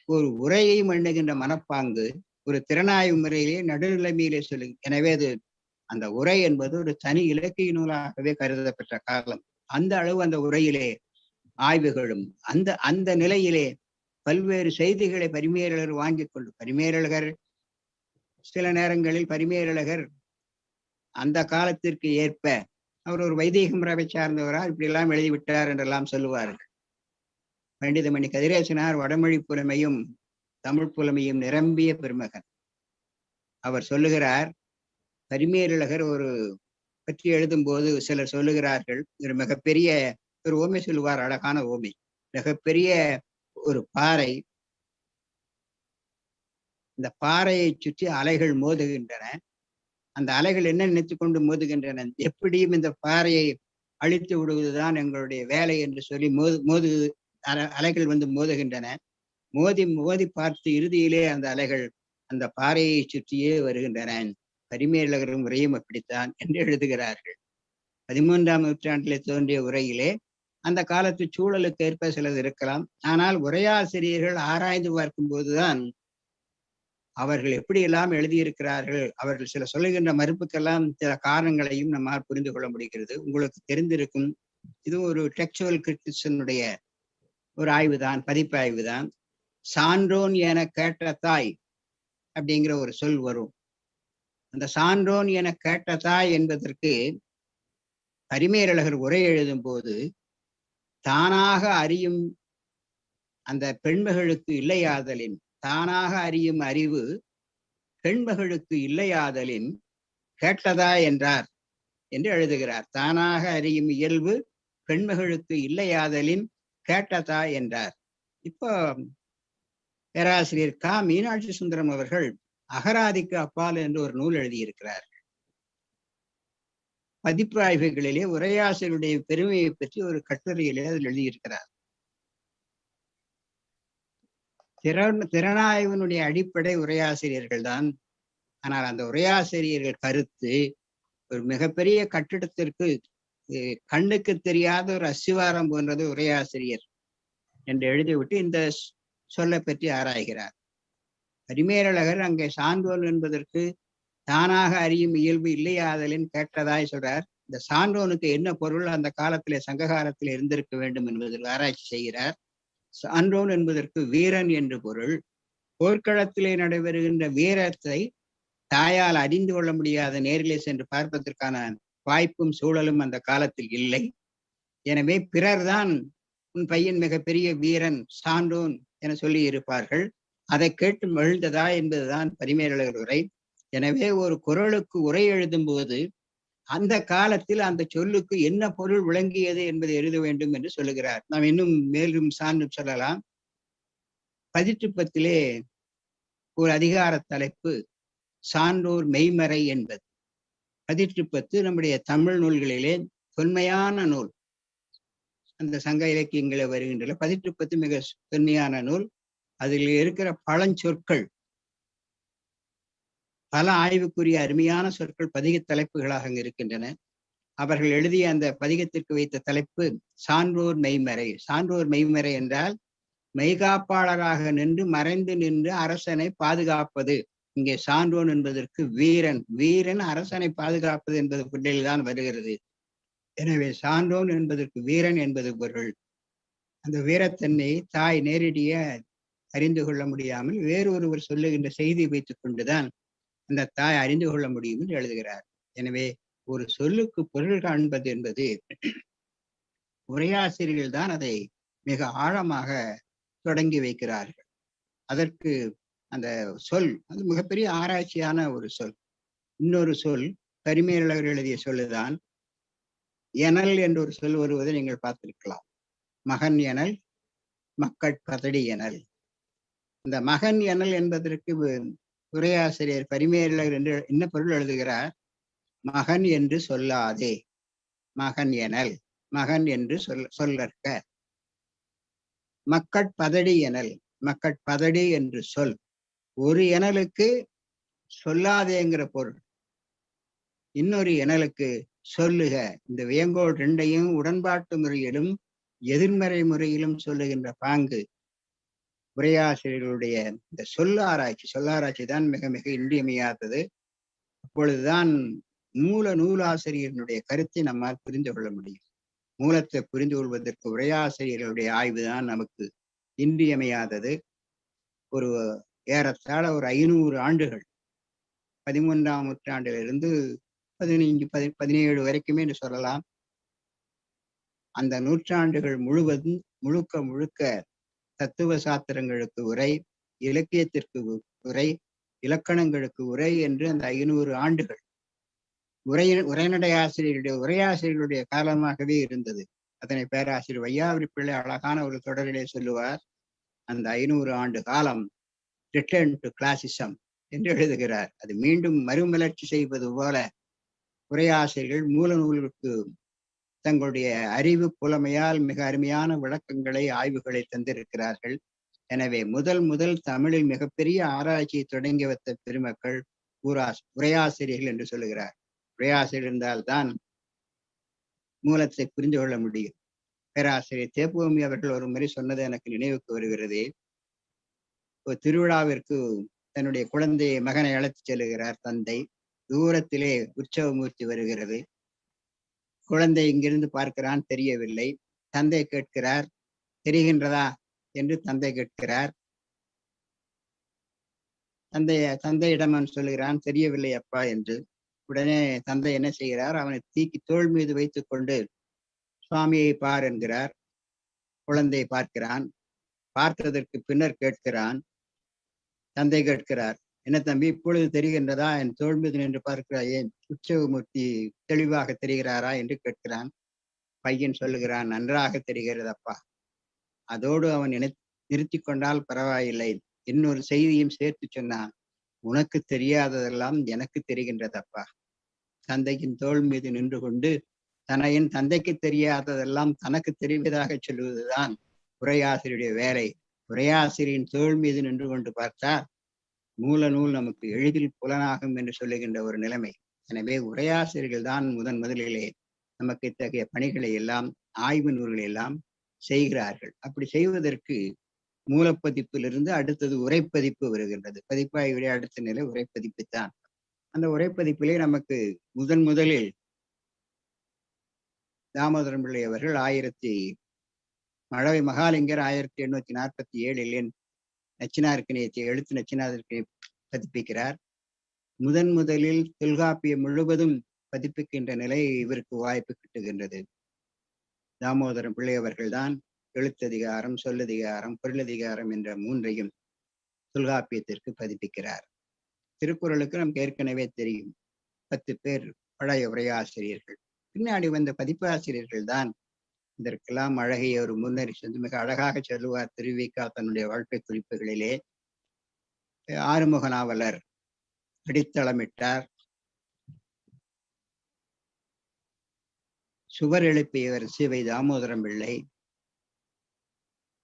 S1: ஒரு உரையை எண்ணுகின்ற மனப்பாங்கு ஒரு திறனாய்வு முறையிலே நடுநிலைமையிலே சொல்லு. எனவே அது அந்த உரை என்பது ஒரு தனி இலக்கிய நூலாகவே கருதப்பட்ட காலம். அந்த அளவு அந்த உரையிலே ஆய்வுகளும் அந்த அந்த நிலையிலே பல்வேறு செய்திகளை பரிமேலழகர் வாங்கிக் கொண்டு, பரிமேலழகர் சில நேரங்களில் பரிமேலழகர் அந்த காலத்திற்கு ஏற்ப அவர் ஒரு வைதீக முறையை சார்ந்தவரா இப்படி எல்லாம் எழுதிவிட்டார் என்றெல்லாம் சொல்லுவார்கள். பண்டிதமணி கதிரேசனார் வடமொழி புலமையும் தமிழ் புலமையும் நிரம்பிய பெருமகன். அவர் சொல்லுகிறார், பரிமேலழகர் ஒரு பற்றி எழுதும் போது சிலர் சொல்லுகிறார்கள், ஒரு மிகப்பெரிய ஒரு ஓமை சொல்லுவார், அழகான ஓமை. மிகப்பெரிய ஒரு பாறை, இந்த பாறையை சுற்றி அலைகள் மோதுகின்றன. அந்த அலைகள் என்ன நினைத்துக் கொண்டு மோதுகின்றன, எப்படியும் இந்த பாறையை அழித்து விடுவதுதான் எங்களுடைய வேலை என்று சொல்லி அலைகள் வந்து மோதுகின்றன. மோதி மோதி பார்த்து இறுதியிலே அந்த அலைகள் அந்த பாறையை சுற்றியே வருகின்றன. பரிமேலழகரும் உரையும் அப்படித்தான் என்று எழுதுகிறார்கள். 13ஆம் நூற்றாண்டிலே தோன்றிய உரையிலே அந்த காலத்து சூழலுக்கு ஏற்ப சிலது இருக்கலாம். ஆனால் உரையாசிரியர்கள் ஆராய்ந்து பார்க்கும் போதுதான் அவர்கள் எப்படியெல்லாம் எழுதியிருக்கிறார்கள், அவர்கள் சில சொல்லுகின்ற மறுப்புக்கெல்லாம் சில காரணங்களையும் நம்மால் புரிந்து கொள்ள முடிகிறது. உங்களுக்கு தெரிந்திருக்கும், இது ஒரு டெக்சுவல் கிரிட்டிசனுடைய ஒரு ஆய்வுதான், பதிப்பாய்வு தான். சான்றோன் என கேட்ட தாய் அப்படிங்கிற ஒரு சொல் வரும். அந்த சான்றோன் என கேட்ட தாய் என்பதற்கு பரிமேலழகர் உரை எழுதும் போது தானாக அறியும் அந்த பெண்மகளுக்கு இல்லையாதலின், தானாக அறியும் அறிவு பெண்மகளுக்கு இல்லையாதலின் கேட்டதா என்றார் என்று எழுதுகிறார். தானாக அறியும் இயல்பு பெண்மகளுக்கு இல்லையாதலின் கேட்டதா என்றார். இப்போ பேராசிரியர் கா மீனாட்சி சுந்தரம் அவர்கள் அகராதிக்கு அப்பால் என்று ஒரு நூல் எழுதியிருக்கிறார். பதிப்பு ஆய்வுகளிலே உரையாசிரியருடைய பெருமையை பற்றி ஒரு கட்டுரையிலே அதில் எழுதியிருக்கிறார். திறனாய்வினுடைய அடிப்படை உரையாசிரியர்கள் தான். ஆனால் அந்த உரையாசிரியர்கள் கருத்து ஒரு மிகப்பெரிய கட்டிடத்திற்கு கண்ணுக்கு தெரியாத ஒரு அஸ்திவாரம் போன்றது உரையாசிரியர் என்று எழுதிவிட்டு இந்த சொல்லை பற்றி ஆராய்கிறார். பரிமேலழகர் அங்கே சான்றோன் என்பதற்கு தானாக அறியும் இயல்பு இல்லையாதலின் கேட்டதாய் சொல்றார். இந்த சான்றோனுக்கு என்ன பொருள் அந்த காலத்திலே சங்க காலத்தில் இருந்திருக்க வேண்டும் என்பதில் ஆராய்ச்சி செய்கிறார். சான்றோன் என்பதற்கு வீரன் என்று பொருள். போர்க்களத்திலே நடைபெறுகின்ற வீரத்தை தாயால் அறிந்து கொள்ள முடியாத, நேரிலே சென்று பார்ப்பதற்கான வாய்ப்பும் சூழலும் அந்த காலத்தில் இல்லை. எனவே பிறர்தான் உன் பையன் மிகப்பெரிய வீரன், சான்றோன் என சொல்லி இருப்பார்கள். அதை கேட்டு மகிழ்ந்ததா என்பதுதான் பரிமேலழகர் உரை. எனவே ஒரு குறளுக்கு உரை எழுதும் போது அந்த காலத்தில் அந்த சொல்லுக்கு என்ன பொருள் விளங்கியது என்பதை எழுத வேண்டும் என்று சொல்லுகிறார். நாம் இன்னும் மேலும் சான்று சொல்லலாம். பதிற்றுப்பத்திலே ஒரு அதிகார தலைப்பு சான்றோர் மெய்மறை என்பது. பதிற்றுப்பத்து நம்முடைய தமிழ் நூல்களிலே தொன்மையான நூல். அந்த சங்க இலக்கியங்களே வருகின்றன. பதிற்றுப்பத்து மிக தொன்மையான நூல். அதில் இருக்கிற பழஞ்சொற்கள், பல ஆய்வுக்குரிய அருமையான சொற்கள் பதிக தலைப்புகளாக அங்கு இருக்கின்றன. அவர்கள் எழுதிய அந்த பதிகத்திற்கு வைத்த தலைப்பு சான்றோர் மெய்மறை. சான்றோர் மெய்மறை என்றால் மெய்காப்பாளராக நின்று மறைந்து நின்று அரசனை பாதுகாப்பது. இங்கே சான்றோன் என்பதற்கு வீரன், வீரன் அரசனை பாதுகாப்பது என்பது பிள்ளையில்தான் வருகிறது. எனவே சான்றோன் என்பதற்கு வீரன் என்பது பொருள். அந்த வீரத்தன்மை தாய் நேரடிய அறிந்து கொள்ள முடியாமல் வேறொருவர் சொல்லுகின்ற செய்தி வைத்துக் கொண்டுதான் அந்த தாய் அறிந்து கொள்ள முடியும் என்று எழுதுகிறார். எனவே ஒரு சொல்லுக்கு பொருள் காண்பது என்பது உரையாசிரியர்கள் தான் அதை மிக ஆழமாக தொடங்கி வைக்கிறார்கள். அதற்கு அந்த சொல் அது மிகப்பெரிய ஆராய்ச்சியான ஒரு சொல். இன்னொரு சொல் பரிமேலழகர் எழுதிய சொல்லுதான். எனல் என்று ஒரு சொல் வருவதை நீங்கள் பார்த்திருக்கலாம். மகன் எனல், மக்கட்பதடி எனல். இந்த மகன் எனல் என்பதற்கு உரையாசிரியர் பரிமேலழகர் என்று என்ன பொருள் எழுதுகிறார்? மகன் என்று சொல்லாதே, மகன் எனல், மகன் என்று சொல்லற்க. மக்கட்பதடி எனல், மக்கட்பதடி என்று சொல். ஒரு எனலுக்கு சொல்லாதேங்கிற பொருள், இன்னொரு எனலுக்கு சொல்லுக. இந்த வேங்கோள் ரெண்டையும் உடன்பாட்டு முறையிலும் எதிர்மறை முறையிலும் சொல்லுகின்ற பாங்கு உரையாசிரியர்களுடைய இந்த சொல்லாராய்ச்சி தான் மிக மிக இன்றியமையாதது. அப்பொழுதுதான் மூல நூலாசிரியர்களுடைய கருத்தை நம்மால் புரிந்து கொள்ள முடியும். மூலத்தை புரிந்து கொள்வதற்கு உரையாசிரியர்களுடைய ஆய்வு தான் நமக்கு இன்றியமையாதது. ஒரு ஏறத்தாழ ஒரு 500 ஆண்டுகள், 13ஆம் நூற்றாண்டிலிருந்து 17 வரைக்குமே என்று சொல்லலாம். அந்த நூற்றாண்டுகள் முழுவதும் முழுக்க தத்துவ சாத்திரங்களுக்கு உரை, இலக்கியத்திற்கு உரை, இலக்கணங்களுக்கு உரை என்று அந்த 500 ஆண்டுகள் உரைநடை உரையாசிரியர்களுடைய காலமாகவே இருந்தது. அதனை பேராசிரியர் வையாபுரி பிள்ளை அழகான ஒரு தொடரிலே சொல்லுவார். அந்த 500 ஆண்டு காலம் ரிட்டர்ன் டு கிளாசிசம் என்று எழுதுகிறார். அது மீண்டும் மறுமலர்ச்சி செய்வது போல உரையாசிரியர்கள் மூல நூலுக்கு தங்களுடைய அறிவு புலமையால் மிக அருமையான விளக்கங்களை, ஆய்வுகளை தந்திருக்கிறார்கள். எனவே முதல் தமிழில் மிகப்பெரிய ஆராய்ச்சியை தொடங்கி வைத்த பெருமக்கள் உரையாசிரியர்கள் என்று சொல்லுகிறார். உரையாசிரியர் இருந்தால்தான் மூலத்தை புரிந்து கொள்ள முடியும். பேராசிரியர் தேப்பூமி அவர்கள் ஒரு முறை சொன்னது எனக்கு நினைவுக்கு வருகிறது. ஒரு திருவிழாவிற்கு தன்னுடைய குழந்தையை, மகனை அழைத்து செல்லுகிறார் தந்தை. தூரத்திலே உற்சவமூர்த்தி வருகிறது. குழந்தை இங்கிருந்து பார்க்கிறான், தெரியவில்லை. தந்தை கேட்கிறார், தெரிகின்றதா என்று தந்தை கேட்கிறார். தந்தையிடம் அவன் சொல்லுகிறான், தெரியவில்லை அப்பா என்று. உடனே தந்தை என்ன செய்கிறார்? அவனை தீக்கி தோள் மீது வைத்துக் கொண்டு சுவாமியை பார் என்கிறார். குழந்தை பார்க்கிறான். பார்த்ததற்கு பின்னர் கேட்கிறான். தந்தை கேட்கிறார், என்ன தம்பி, இப்பொழுது தெரிகின்றதா? என் தோள் மீது நின்று பார்க்கிறாய், ஏன் உற்சவமூர்த்தி தெளிவாக தெரிகிறாரா என்று கேட்கிறான். பையன் சொல்லுகிறான், நன்றாக தெரிகிறது அப்பா. அதோடு அவன் நிறுத்தி கொண்டால் பரவாயில்லை, இன்னொரு செய்தியும் சேர்த்து சொன்னான். உனக்கு தெரியாததெல்லாம் எனக்கு தெரிகின்றதப்பா. தந்தையின் தோள் மீது நின்று கொண்டு தனையின் தந்தைக்கு தெரியாததெல்லாம் தனக்கு தெரிவதாக சொல்லுவதுதான் உரையாசிரியருடைய வேலை. உரையாசிரியரின் தோள் மீது நின்று கொண்டு பார்த்தால் மூல நூல் நமக்கு எளிதில் புலனாகும் என்று சொல்லுகின்ற ஒரு நிலைமை. எனவே உரையாசிரியர்கள் தான் முதலிலே நமக்கு இத்தகைய பணிகளை எல்லாம், ஆய்வு நூல்களை எல்லாம் செய்கிறார்கள். அப்படி செய்வதற்கு மூலப்பதிப்பிலிருந்து அடுத்தது உரைப்பதிப்பு வருகின்றது. பதிப்பாய்வுடைய அடுத்த நிலை உரைப்பதிப்பு தான். அந்த உரைப்பதிப்பிலே நமக்கு முதலில் தாமோதரம் பிள்ளை அவர்கள் மழவை மகாலிங்கர் 1847 நச்சினார்க்கினியத்தை எழுத்து நச்சினார்க்கினியை பதிப்பிக்கிறார். முதலில் தொல்காப்பியம் முழுவதும் பதிப்பிக்கின்ற நிலை இவருக்கு வாய்ப்பு கிட்டுகின்றது. தாமோதரம் பிள்ளை அவர்கள்தான் எழுத்ததிகாரம், சொல்லதிகாரம், பொருளதிகாரம் என்ற 3ஐயும் தொல்காப்பியத்திற்கு பதிப்பிக்கிறார். திருக்குறளுக்கு நமக்கு ஏற்கனவே தெரியும், 10 பேர் பழைய உரையாசிரியர்கள். பின்னாடி வந்த பதிப்பாசிரியர்கள் தான் இதற்கெல்லாம் அழகிய ஒரு முன்னறி சென்று மிக அழகாக சொல்லுவார் திருவிக்கா தன்னுடைய வாழ்க்கை குறிப்புகளிலே. ஆறுமுக நாவலர் அடித்தளமிட்டார், சுவர் எழுப்பியவர் சிவை தாமோதரம் பிள்ளை,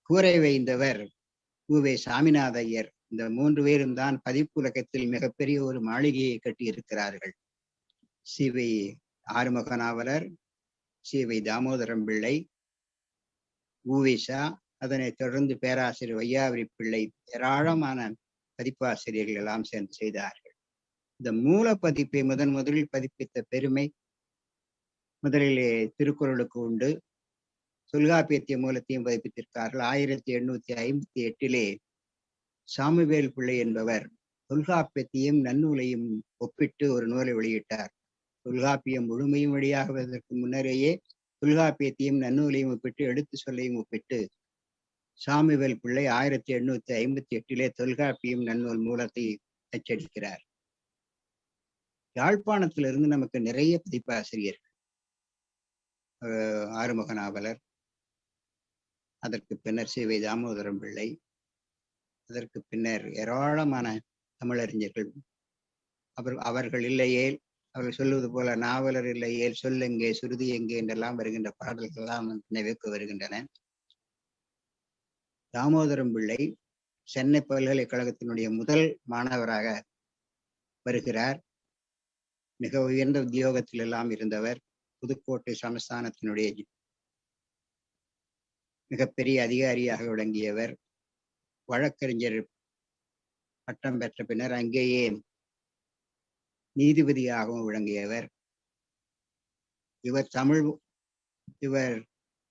S1: கூரை வைந்தவர் உவே சாமிநாத ஐயர். இந்த 3 பேரும் தான் பதிப்புலகத்தில் மிகப்பெரிய ஒரு மாளிகையை கட்டியிருக்கிறார்கள். சிவை ஆறுமுக நாவலர், சிவை தாமோதரம் பிள்ளை, ஊவேசா, அதனைத் தொடர்ந்து பேராசிரியர் வையாபுரி பிள்ளை, ஏராளமான பதிப்பாசிரியர்கள் எல்லாம் சேர்ந்து செய்தார்கள். இந்த மூல பதிப்பை முதலில் பதிப்பித்த பெருமை முதலிலே திருக்குறளுக்கு உண்டு. தொல்காப்பியத்திய மூலத்தையும் பதிப்பித்திருக்கார்கள். 1858 சாமுவேல் பிள்ளை என்பவர் தொல்காப்பியத்தையும் நன்னூலையும் ஒப்பிட்டு ஒரு நூலை வெளியிட்டார். தொல்காப்பியம் முழுமையும் வெளியாகுவதற்கு முன்னரேயே தொல்காப்பியத்தையும் நன்னூலையும் ஒப்பிட்டு எழுத்து சொல்லையும் ஒப்பிட்டு சாமுவேல் பிள்ளை 1858 தொல்காப்பியம் நன்னூல் மூலத்தை அச்சடிக்கிறார். யாழ்ப்பாணத்திலிருந்து நமக்கு நிறைய பதிப்பாசிரியர்கள், ஆறுமுக நாவலர், அதற்கு பின்னர் சிவை தாமோதரம் பிள்ளை, அதற்கு பின்னர் ஏராளமான தமிழறிஞர்கள். அவர்கள் இல்லையே, அவர்கள் சொல்லுவது போல நாவலர் இல்லையே சொல்லெங்கே சுருதி எங்கே என்றெல்லாம் வருகின்ற பாடல்கள் எல்லாம் நினைவுக்கு வருகின்றன. தாமோதரம் பிள்ளை சென்னை பல்கலைக்கழகத்தினுடைய முதல் மாணவராக வருகிறார். மிக உயர்ந்த உத்தியோகத்தில் எல்லாம் இருந்தவர். புதுக்கோட்டை சமஸ்தானத்தினுடைய மிகப்பெரிய அதிகாரியாக விளங்கியவர். வழக்கறிஞர் பட்டம் பெற்ற பின்னர் அங்கேயே நீதிபதியாகவும் விளங்கியவர். இவர்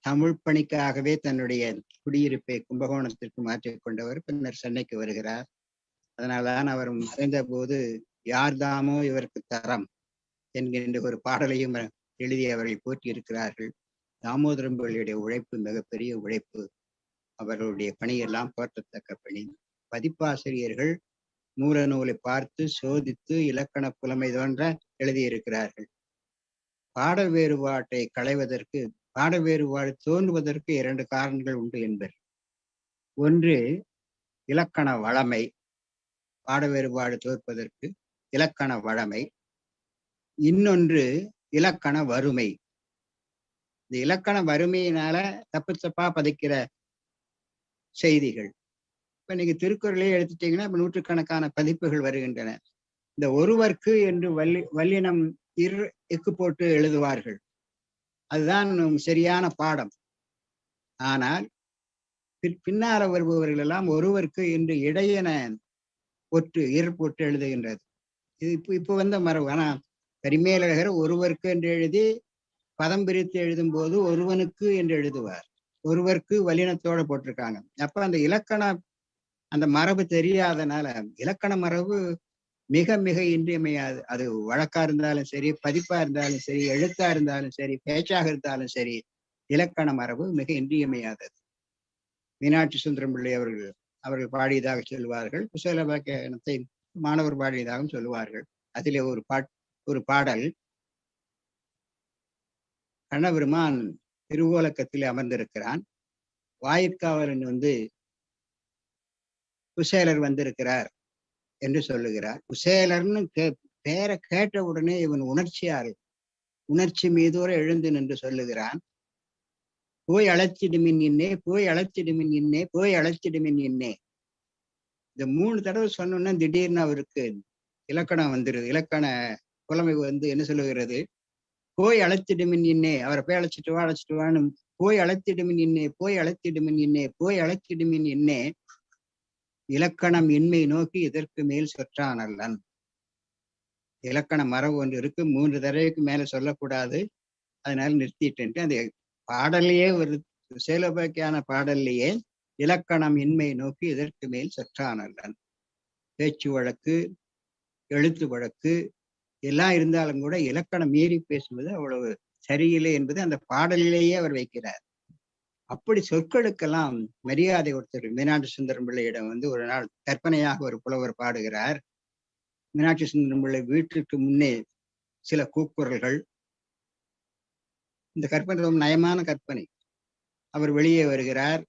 S1: தமிழ் பணிக்காகவே தன்னுடைய குடியிருப்பை கும்பகோணத்திற்கு மாற்றிக்கொண்டவர். பின்னர் சென்னைக்கு வருகிறார். அதனால்தான் அவர் மறைந்த போது யார்தாமோ இவருக்கு தரம் என்கின்ற ஒரு பாடலையும் எழுதி அவர்கள் போற்றி இருக்கிறார்கள். தாமோதரம் பிள்ளையுடைய உழைப்பு மிகப்பெரிய உழைப்பு. அவர்களுடைய பணியெல்லாம் போற்றத்தக்க பணி. பதிப்பாசிரியர்கள் மூல நூலை பார்த்து சோதித்து இலக்கண புலமை தோன்ற எழுதியிருக்கிறார்கள். பாடல் வேறுபாட்டை களைவதற்கு, பாடல் வேறுபாடு தோன்றுவதற்கு 2 காரணங்கள் உண்டு என்பர். ஒன்று இலக்கண வளமை. பாட வேறுபாடு தோற்பதற்கு இலக்கண வளமை. இன்னொன்று இலக்கண வறுமை. இந்த இலக்கண வறுமையினால தப்பு தப்பா பதிக்கிற செய்திகள். இப்ப நீங்க திருக்குறளே எடுத்துட்டீங்கன்னா இப்ப நூற்றுக்கணக்கான பதிப்புகள் வருகின்றன. இந்த ஒருவர்க்கு என்று வல்லினம் இக்கு போட்டு எழுதுவார்கள். அதுதான் சரியான பாடம். ஆனால் பின்னால வருபவர்கள் எல்லாம் ஒருவர்க்கு என்று இடையென ஒற்று போட்டு எழுதுகின்றது. இது இப்போ வந்த மரபு. ஆனா கரிமேலழகர் ஒருவர்க்கு என்று எழுதி பதம் பிரித்து எழுதும் போது ஒருவனுக்கு என்று எழுதுவார். ஒருவர்க்கு வல்லினத்தோட போட்டிருக்காங்க. அப்ப அந்த இலக்கண அந்த மரபு தெரியாதனால இலக்கண மரபு மிக மிக இன்றியமையாது. அது வழக்கா இருந்தாலும் சரி, பதிப்பா இருந்தாலும் சரி, எழுத்தா இருந்தாலும் சரி, பேச்சாக இருந்தாலும் சரி, இலக்கண மரபு மிக இன்றியமையாதது. மீனாட்சி சுந்தரம் பிள்ளை அவர்கள் பாடியதாக சொல்லுவார்கள். குசேலவாக்கியத்தை மாணவர் பாடியதாகவும் சொல்லுவார்கள். அதிலே ஒரு பாடல், கண்ணபெருமான் திருவோலக்கத்தில் அமர்ந்திருக்கிறான். வாயிற்காவலன் குசேலர் வந்திருக்கிறார் என்று சொல்லுகிறார். குசேலர்னு பேரை கேட்ட உடனே இவன் உணர்ச்சி மீதோர எழுந்து நின்று சொல்லுகிறான், போய் அழைச்சிடுமின் இன்னே, போய் அழைச்சிடுமின் இன்னே, போய் அழைச்சிடுமின் இன்னே. இந்த 3 தடவை சொன்னோன்னா திடீர்னு அவருக்கு இலக்கணம் வந்துருது. இலக்கண புலமை என்ன சொல்லுகிறது, போய் அழைத்திடுமின் இன்னே, அவரை போய் அழைச்சிட்டு வான்னு, போய் அழைத்திடுமின் இன்னே, போய் அழைத்திடுமின் இன்னே, போய் அழைத்திடுமின் இன்னே, இலக்கணம் இன்மை நோக்கி இதற்கு மேல் சொற்றானல்லன். இலக்கண மரபு ஒன்று இருக்கு, 3 தடவைக்கு மேல சொல்லக்கூடாது, அதனால நிறுத்திட்டு அந்த பாடல்லையே ஒரு சேலோபாக்கியான பாடல்லையே இலக்கணம் இன்மை நோக்கி இதற்கு மேல் சொற்றானல்லன். பேச்சு வழக்கு, எழுத்து வழக்கு எல்லாம் இருந்தாலும் கூட இலக்கணம் மீறி பேசுவது அவ்வளவு சரியில்லை என்பது அந்த பாடலிலேயே அவர் வைக்கிறார். அப்படி சொற்களுக்கெல்லாம் மரியாதை கொடுத்தார். மீனாட்சி சுந்தரம் பிள்ளையிடம் ஒரு நாள் கற்பனையாக ஒரு புலவர் பாடுகிறார். மீனாட்சி சுந்தரம் பிள்ளை வீட்டிற்கு முன்னே சில கூக்குரல்கள். இந்த கற்பனை ரொம்ப நயமான கற்பனை. அவர் வெளியே வருகிறார்.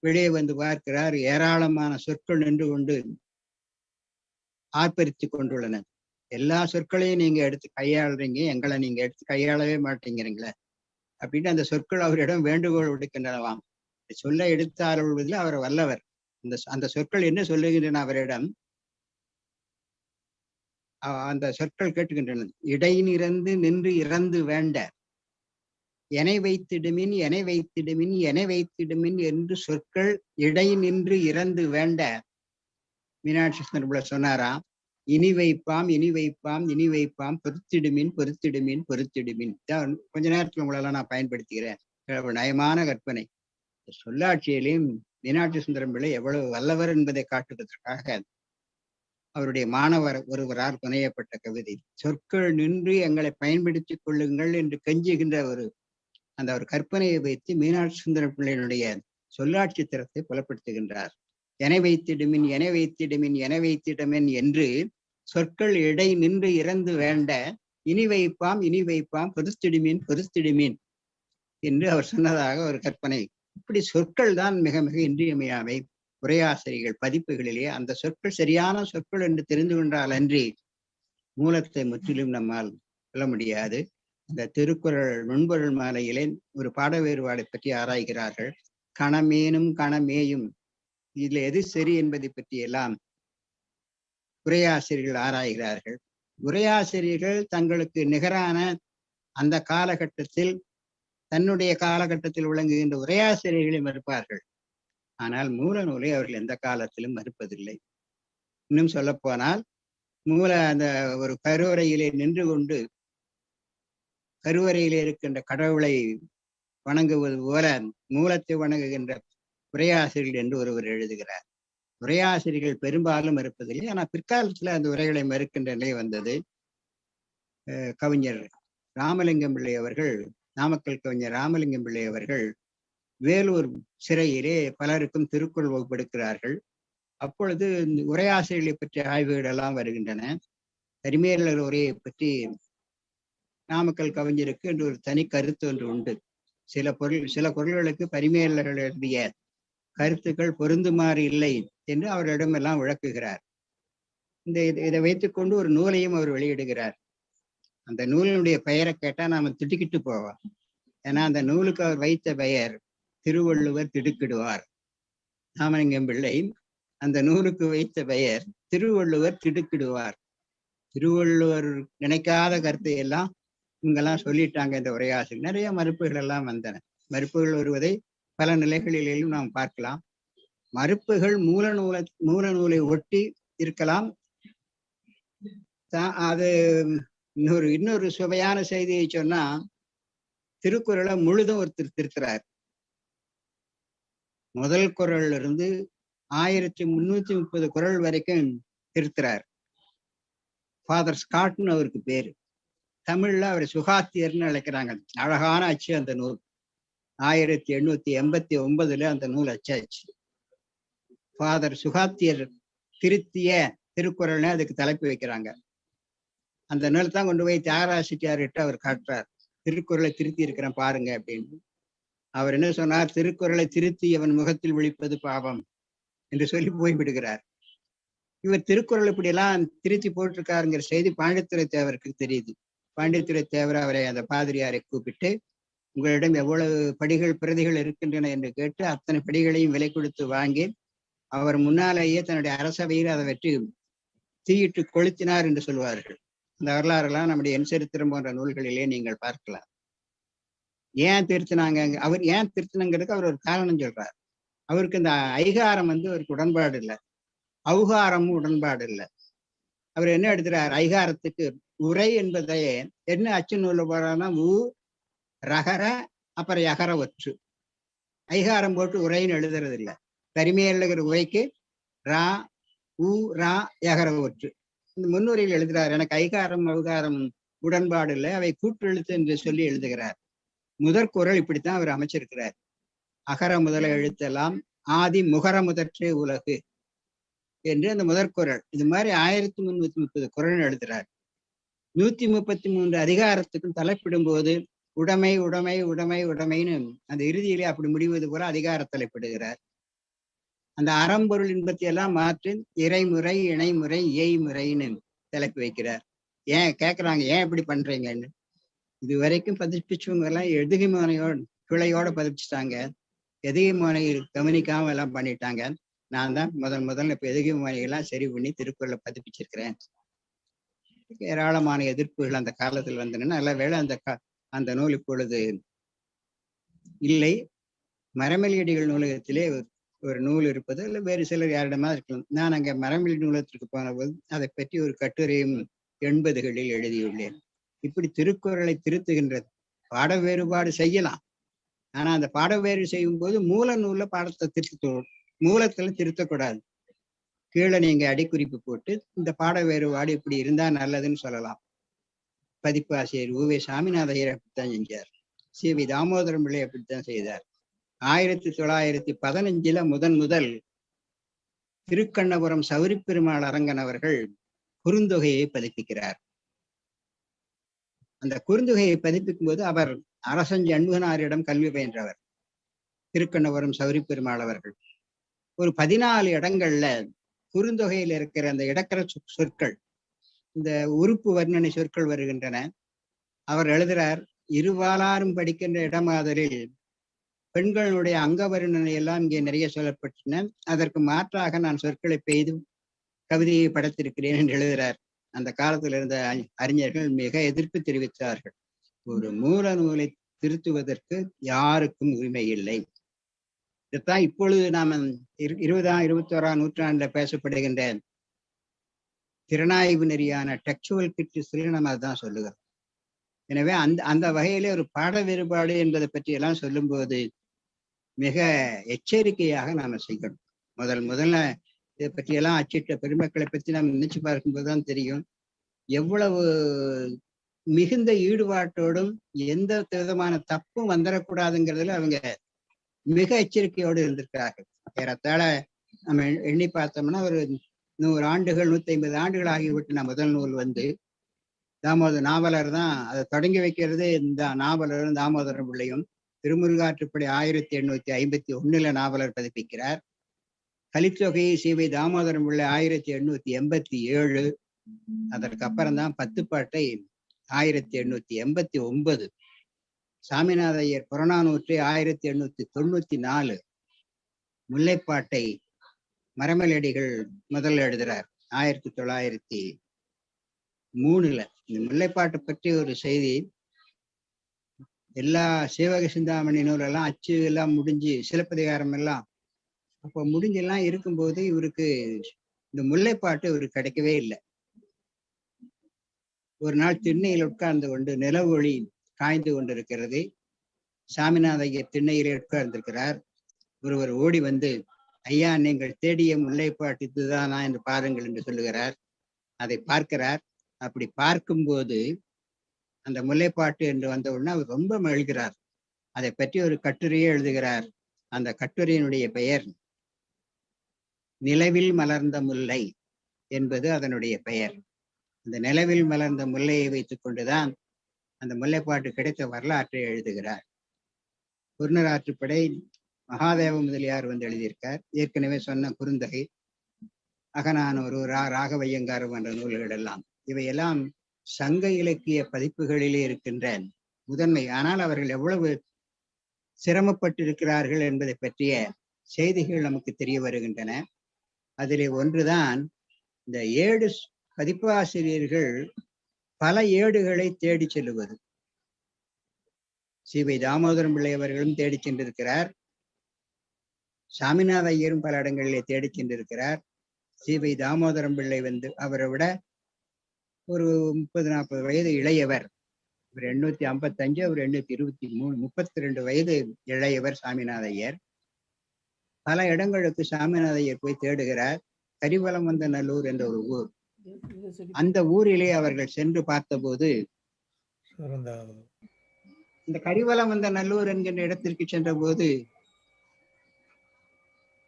S1: வெளியே வந்து பார்க்கிறார், ஏராளமான சொற்கள் நின்று கொண்டு ஆர்ப்பரித்து கொண்டுள்ளன. எல்லா சொற்களையும் நீங்க எடுத்து கையாளுறீங்க, எங்களை நீங்க எடுத்து கையாளவே மாட்டேங்கிறீங்களே அப்படின்னு அந்த சொற்கள் அவரிடம் வேண்டுகோள் விடுக்கின்றனவாம். சொல்ல எடுத்து ஆளுவதில் அவர் வல்லவர். அந்த சொற்கள் என்ன சொல்லுகின்றன அவரிடம்? அந்த சொற்கள் கேட்டுக்கின்றன. இடைநிறந்து நின்று இறந்து வேண்ட, எனை வைத்திடுமின் எனை வைத்திடுமின் எனை வைத்திடுமின் என்று சொற்கள் இடை நின்று இறந்து வேண்ட. மீனாட்சி சுந்தரம் பிள்ளை சொன்னாராம், இனி வைப்பாம் இனி வைப்பாம் இனி வைப்பாம் பொறுத்திடுமின் பொறுத்திடுமின் பொறுத்திடுமின் தான் கொஞ்ச நேரத்துல உங்களெல்லாம் நான் பயன்படுத்துகிறேன். நயமான கற்பனை. சொல்லாட்சியிலையும் மீனாட்சி சுந்தரம் பிள்ளை எவ்வளவு வல்லவர் என்பதை காட்டுவதற்காக அவருடைய மாணவர் ஒருவரால் புனையப்பட்ட கவிதை. சொற்கள் நின்று எங்களை பயன்படுத்திக் கொள்ளுங்கள் என்று கெஞ்சுகின்ற அந்த ஒரு கற்பனையை வைத்து மீனாட்சி சுந்தரம் பிள்ளையினுடைய சொல்லாட்சி திறத்தை புலப்படுத்துகின்றார். என வைத்திடுமின் என வைத்திடுமின் என வைத்திடமின் என்று சொற்கள் இடை நின்று இறந்து வேண்ட இனி வைப்பாம் இனி வைப்பாம் பொறுத்திடுமின் பொறுத்திடுமின் என்று அவர் சொன்னதாக ஒரு கற்பனை. இப்படி சொற்கள் தான் மிக மிக இன்றியமையாமை. உரையாசிரியர்கள் பதிப்புகளிலே அந்த சொற்கள் சரியான சொற்கள் என்று தெரிந்து கொண்டால் அன்றி மூலத்தை முற்றிலும் நம்மால் சொல்ல முடியாது. இந்த திருக்குறள் நுண்பொருள் மாலையிலே ஒரு பாட வேறுபாடை பற்றி ஆராய்கிறார்கள். கணமேனும் கணமேயும் இதுல எது சரி என்பதை பற்றி எல்லாம் உரையாசிரியர்கள் ஆராய்கிறார்கள். உரையாசிரியர்கள் தங்களுக்கு நிகரான அந்த காலகட்டத்தில் தன்னுடைய காலகட்டத்தில் விளங்குகின்ற உரையாசிரியர்களை மறுப்பார்கள். ஆனால் மூல நூலை அவர்கள் எந்த காலத்திலும் மறுப்பதில்லை. இன்னும் சொல்ல போனால் அந்த ஒரு கருவறையிலே நின்று கொண்டு கருவறையிலே இருக்கின்ற கடவுளை வணங்குவது போல மூலத்தை வணங்குகின்ற உரையாசிரியர்கள் என்று ஒருவர் எழுதுகிறார். உரையாசிரியர்கள் பெரும்பாலும் மறுப்பதில்லை. ஆனால் பிற்காலத்துல அந்த உரைகளை மறுக்கின்ற நிலை வந்தது. கவிஞர் ராமலிங்கம் பிள்ளை அவர்கள், நாமக்கல் கவிஞர் ராமலிங்கம் பிள்ளை அவர்கள் வேலூர் சிறையிலே பலருக்கும் திருக்குறள் வகுப்பெடுக்கிறார்கள். அப்பொழுது உரையாசிரியர்களை பற்றிய ஆய்வுகள் எல்லாம் வருகின்றன. பரிமேலழகர் உரையை பற்றி நாமக்கல் கவிஞருக்கு என்று ஒரு தனி கருத்து ஒன்று உண்டு. சில குரல்களுக்கு பரிமேலழகர் எழுதிய கருத்துக்கள் பொருந்துமாறு இல்லை என்று அவர்களிடம் எல்லாம் விளக்குகிறார். இதை வைத்துக்கொண்டு ஒரு நூலையும் அவர் வெளியிடுகிறார். அந்த நூலினுடைய பெயரை கேட்டா நாம திடுக்கிட்டு போவோம். ஏன்னா அந்த நூலுக்கு அவர் வைத்த பெயர் திருவள்ளுவர் திடுக்கிடுவார். ராமலிங்கம் பிள்ளை அந்த நூலுக்கு வைத்த பெயர் திருவள்ளுவர் திடுக்கிடுவார். திருவள்ளுவர் நினைக்காத கருத்தை எல்லாம் இவங்கெல்லாம் சொல்லிட்டாங்க இந்த உரையாசிரியர். நிறைய மறுப்புகள் எல்லாம் வந்தன. மறுப்புகள் வருவதை பல நிலைகளிலும் நாம் பார்க்கலாம். மறுப்புகள் மூல நூலை ஒட்டி இருக்கலாம். அது இன்னொரு சுவையான செய்தியை சொன்னா, திருக்குறளை முழுதும் ஒருத்தர் திருத்துறார். முதல் குறள்ல இருந்து 1330 குறள் வரைக்கும் திருத்துறார். ஃபாதர் ஸ்காட்னு அவருக்கு பேரு. தமிழ்ல அவர் சுகாத்தியர்னு அழைக்கிறாங்க. அழகான அச்சு அந்த நூல். 1889 அந்த நூல் அச்சாச்சு. ஃபாதர் சுகாத்தியர் திருத்திய திருக்குறள்னு அதுக்கு தலைப்பு வைக்கிறாங்க. அந்த நூல் தான் கொண்டு போய் தியாகராஜ செட்டியார்கிட்ட அவர் காட்டுறார். திருக்குறளை திருத்தி இருக்கிறேன் பாருங்க அப்படின்னு. அவர் என்ன சொன்னார்? திருக்குறளை திருத்தி அவன் முகத்தில் விழிப்பது பாவம் என்று சொல்லி போய்விடுகிறார். இவர் திருக்குறள் இப்படி எல்லாம் திருத்தி போட்டிருக்காருங்கிற செய்தி பாண்டித்துரை தேவருக்கு தெரியுது. பாண்டித்துரை தேவர் அவரை அந்த பாதிரியாரை கூப்பிட்டு, உங்களிடம் எவ்வளவு படிகள் பிரதிகள் இருக்கின்றன என்று கேட்டு அத்தனை படிகளையும் விலை கொடுத்து வாங்கி அவர் முன்னாலேயே தன்னுடைய அரசவையில் அதை வெற்றி தீயிட்டு கொளுத்தினார் என்று சொல்வார்கள். அந்த வரலாறுலாம் நம்முடைய என் சரித்திரம் போன்ற நூல்களிலே நீங்கள் பார்க்கலாம். ஏன் திருத்தினாங்க, அவர் ஏன் திருத்தினங்கிறதுக்கு அவர் ஒரு காரணம் சொல்றார். அவருக்கு இந்த ஐகாரம் அவருக்கு உடன்பாடு இல்லை, ஔகாரமும் உடன்பாடு இல்லை. அவர் என்ன எடுத்துறார்? ஐகாரத்துக்கு உரை என்பதையே என்ன அச்சு நூல்ல போறான்னா ஊ ரகர அப்புறம் யகர ஒற்று. ஐகாரம் போட்டு உரைன்னு எழுதுறது இல்லை. பரிமேலழகர் உரைக்கு ரா ஊ ரா யகர ஒற்று. இந்த முன்னுரையில் எழுதுகிறார், எனக்கு ஐகாரம் ஔகாரம் உடன்பாடு இல்லை, அவை கூட்டெழுத்து என்று சொல்லி எழுதுகிறார். முதற்குறள் இப்படித்தான் அவர் அமைச்சிருக்கிறார். அகர முதல எழுத்தெல்லாம் ஆதி முகர முதற்றே உலகு என்று அந்த முதற்குறள். இது மாதிரி 1330 குறள் எழுதுகிறார். 133 அதிகாரத்துக்கும் தலைப்பிடும் போது உடைமை உடைமை உடைமை உடைமைன்னு அந்த இறுதியிலே அப்படி முடிவது போல அதிகார தலைப்பிடுகிறார். அந்த அறம்பொருள் இன்பத்தை எல்லாம் மாற்றி இறைமுறை இணைமுறை ஏய்முறைன்னு தலைப்பு வைக்கிறார். ஏன் கேட்குறாங்க, ஏன் இப்படி பண்றீங்கன்னு. இது வரைக்கும் பதிப்பிச்சவங்க எல்லாம் எதுகைமோனையோட பிழையோட பதிப்பிச்சுட்டாங்க. எதுகைமோனை கவனிக்காம எல்லாம் பண்ணிட்டாங்க. நான் தான் முதல்ல இப்ப எதுகைமோனையெல்லாம் சரி பண்ணி திருக்குறளை பதிப்பிச்சிருக்கிறேன். ஏராளமான எதிர்ப்புகள் அந்த காலத்தில் வந்தன. நல்ல வேளை அந்த நூல் இப்பொழுது இல்லை. மரமலியடிகள் நூலகத்திலே ஒரு நூல் இருப்பது, இல்லை வேறு சிலர் யாரிடமா இருக்கலாம். நான் அங்கே மரமில் நூலகத்திற்கு போன போது அதை பற்றி ஒரு கட்டுரையும் 80களில் எழுதியுள்ளேன். இப்படி திருக்குறளை திருத்துகின்றது. பாட வேறுபாடு செய்யலாம். ஆனா அந்த பாட வேறு செய்யும் போது மூல நூல்ல பாடத்தை திருத்தணும், மூலத்துல திருத்தக்கூடாது. கீழே நீங்க அடிக்குறிப்பு போட்டு இந்த பாட வேறுபாடு இப்படி இருந்தா நல்லதுன்னு சொல்லலாம். பதிப்பு ஆசிரியர் உவே சாமிநாதையர் அப்படித்தான் செஞ்சார். சி.வி. தாமோதரம் பிள்ளை அப்படித்தான் செய்தார். 1915 முதல் திருக்கண்ணபுரம் சௌரிப்பெருமாள் அரங்கன் அவர்கள் குறுந்தொகையை பதிப்பிக்கிறார். அந்த குறுந்தொகையை பதிப்பிக்கும் போது அவர் அரசன் ஜண்முகனாரிடம் கல்வி பயின்றவர். திருக்கண்ணபுரம் சௌரிப்பெருமாள் அவர்கள் ஒரு 14 இடங்கள்ல குறுந்தொகையில் இருக்கிற அந்த இடக்கர சொற்கள், இந்த உறுப்பு வர்ணனை சொற்கள் வருகின்றன. அவர் எழுதுறார், இருவாளாரும் படிக்கின்ற இடமாதலில் பெண்களுடைய அங்க வர்ணனை எல்லாம் இங்கே நிறைய சொல்லப்பட்டன. அதற்கு மாற்றாக நான் சொற்களை பெய்து கவிதையை படைத்திருக்கிறேன் என்று எழுதுகிறார். அந்த காலத்தில் இருந்த அறிஞர்கள் மிக எதிர்ப்பு தெரிவித்தார்கள். ஒரு மூல நூலை திருத்துவதற்கு யாருக்கும் உரிமை இல்லை. இதுதான் இப்பொழுது நாம 21ஆம் நூற்றாண்டுல பேசப்படுகின்ற திறனாய்வு நெறியான டெக்சுவல் கிரிட்டிசிசம் நம்ம அதுதான் சொல்லுகிறோம். எனவே அந்த வகையிலே ஒரு பாட வேறுபாடு என்பதை பற்றி எல்லாம் சொல்லும்போது மிக எச்சரிக்கையாக நாம செய்யணும். முதல்ல இதை பற்றியெல்லாம் அச்சிட்ட பெருமக்களை பற்றி நாம் நினைச்சு பார்க்கும்போதுதான் தெரியும் எவ்வளவு மிகுந்த ஈடுபாட்டோடும் எந்த விதமான தப்பும் வந்துடக்கூடாதுங்கிறதுல அவங்க மிக எச்சரிக்கையோடு இருந்திருக்கிறார்கள். ஏறத்தாழ நம்ம எண்ணி பார்த்தோம்னா ஒரு 100 ஆண்டுகள் 150 ஆண்டுகள் ஆகிவிட்டு முதல் நூல் வந்து நாவலர் தான் அதை தொடங்கி வைக்கிறது. இந்த நாவலரும் தாமோதரம் பிள்ளையும் திருமுருகாற்றுப்படை 1851 நாவலர் பதிப்பிக்கிறார். கலித்தொகையை சி.வி. தாமோதரம் பிள்ளை 1887. அதற்கு அப்புறம் தான் 10 பாட்டை 1889. சாமிநாத ஐயர் புறநானூற்றை 1894. முல்லைப்பாட்டை மரமலடிகள் முதல்ல எழுதுறார் 1903. இந்த முல்லைப்பாட்டை பற்றி ஒரு செய்தி, எல்லா சிவக சிந்தாமணி நூலெல்லாம் அச்சு எல்லாம் முடிஞ்சு சிலப்பதிகாரம் எல்லாம் அப்போ முடிஞ்செல்லாம் இருக்கும்போது இவருக்கு இந்த முல்லைப்பாட்டு இவருக்கு கிடைக்கவே இல்லை. ஒரு நாள் திண்ணையில் உட்கார்ந்து கொண்டு நிலவு ஒளி காய்ந்து கொண்டிருக்கிறது. சாமிநாத ஐயர் திண்ணையிலே உட்கார்ந்திருக்கிறார். ஒருவர் ஓடி வந்து, ஐயா நீங்கள் தேடிய முல்லைப்பாட்டு இதுதானா என்று பாருங்கள் என்று சொல்லுகிறார். அதை பார்க்கிறார். அப்படி பார்க்கும்போது அந்த முல்லைப்பாட்டு என்று வந்த உடனே அவர் ரொம்ப மகிழ்கிறார். அதை பற்றி ஒரு கட்டுரையே எழுதுகிறார். அந்த கட்டுரையினுடைய பெயர் நிலவில் மலர்ந்த முல்லை என்பது அதனுடைய பெயர். அந்த நிலவில் மலர்ந்த முல்லையை வைத்துக் கொண்டுதான் அந்த முல்லைப்பாட்டு கிடைத்த வரலாற்றை எழுதுகிறார். குருநராற்றுப்படை மகாதேவ முதலியார் வந்து எழுதியிருக்கார். ஏற்கனவே சொன்ன குறுந்தொகை, அகநானூறு, ராகவையங்காறு என்ற நூல்கள் எல்லாம் இவையெல்லாம் சங்க இலக்கிய பதிப்புகளிலே இருக்கின்ற முதன்மை. ஆனால் அவர்கள் எவ்வளவு சிரமப்பட்டிருக்கிறார்கள் என்பதை பற்றிய செய்திகள் நமக்கு தெரிய வருகின்றன. அதிலே ஒன்றுதான் இந்த ஏடு பதிப்பு ஆசிரியர்கள் பல ஏடுகளை தேடி செல்லுவது. சி.வி. தாமோதரம் பிள்ளை அவர்களும் தேடி சென்றிருக்கிறார். சாமிநாத ஐயரும் பல இடங்களிலே தேடி சென்றிருக்கிறார். சி.வி. தாமோதரம் பிள்ளை வந்து அவரை விட ஒரு 30-40 வயது இளையவர். இவர் 855, அவர் 823, 32 வயது இளையவர் சாமிநாத ஐயர். பல இடங்களுக்கு சாமிநாத ஐயர் போய் தேடுகிறார். கரிவலம் வந்த நல்லூர் என்ற ஒரு ஊர், அந்த ஊரிலே அவர்கள் சென்று பார்த்தபோது இந்த கரிவலம் வந்த நல்லூர் என்கின்ற இடத்திற்கு சென்ற போது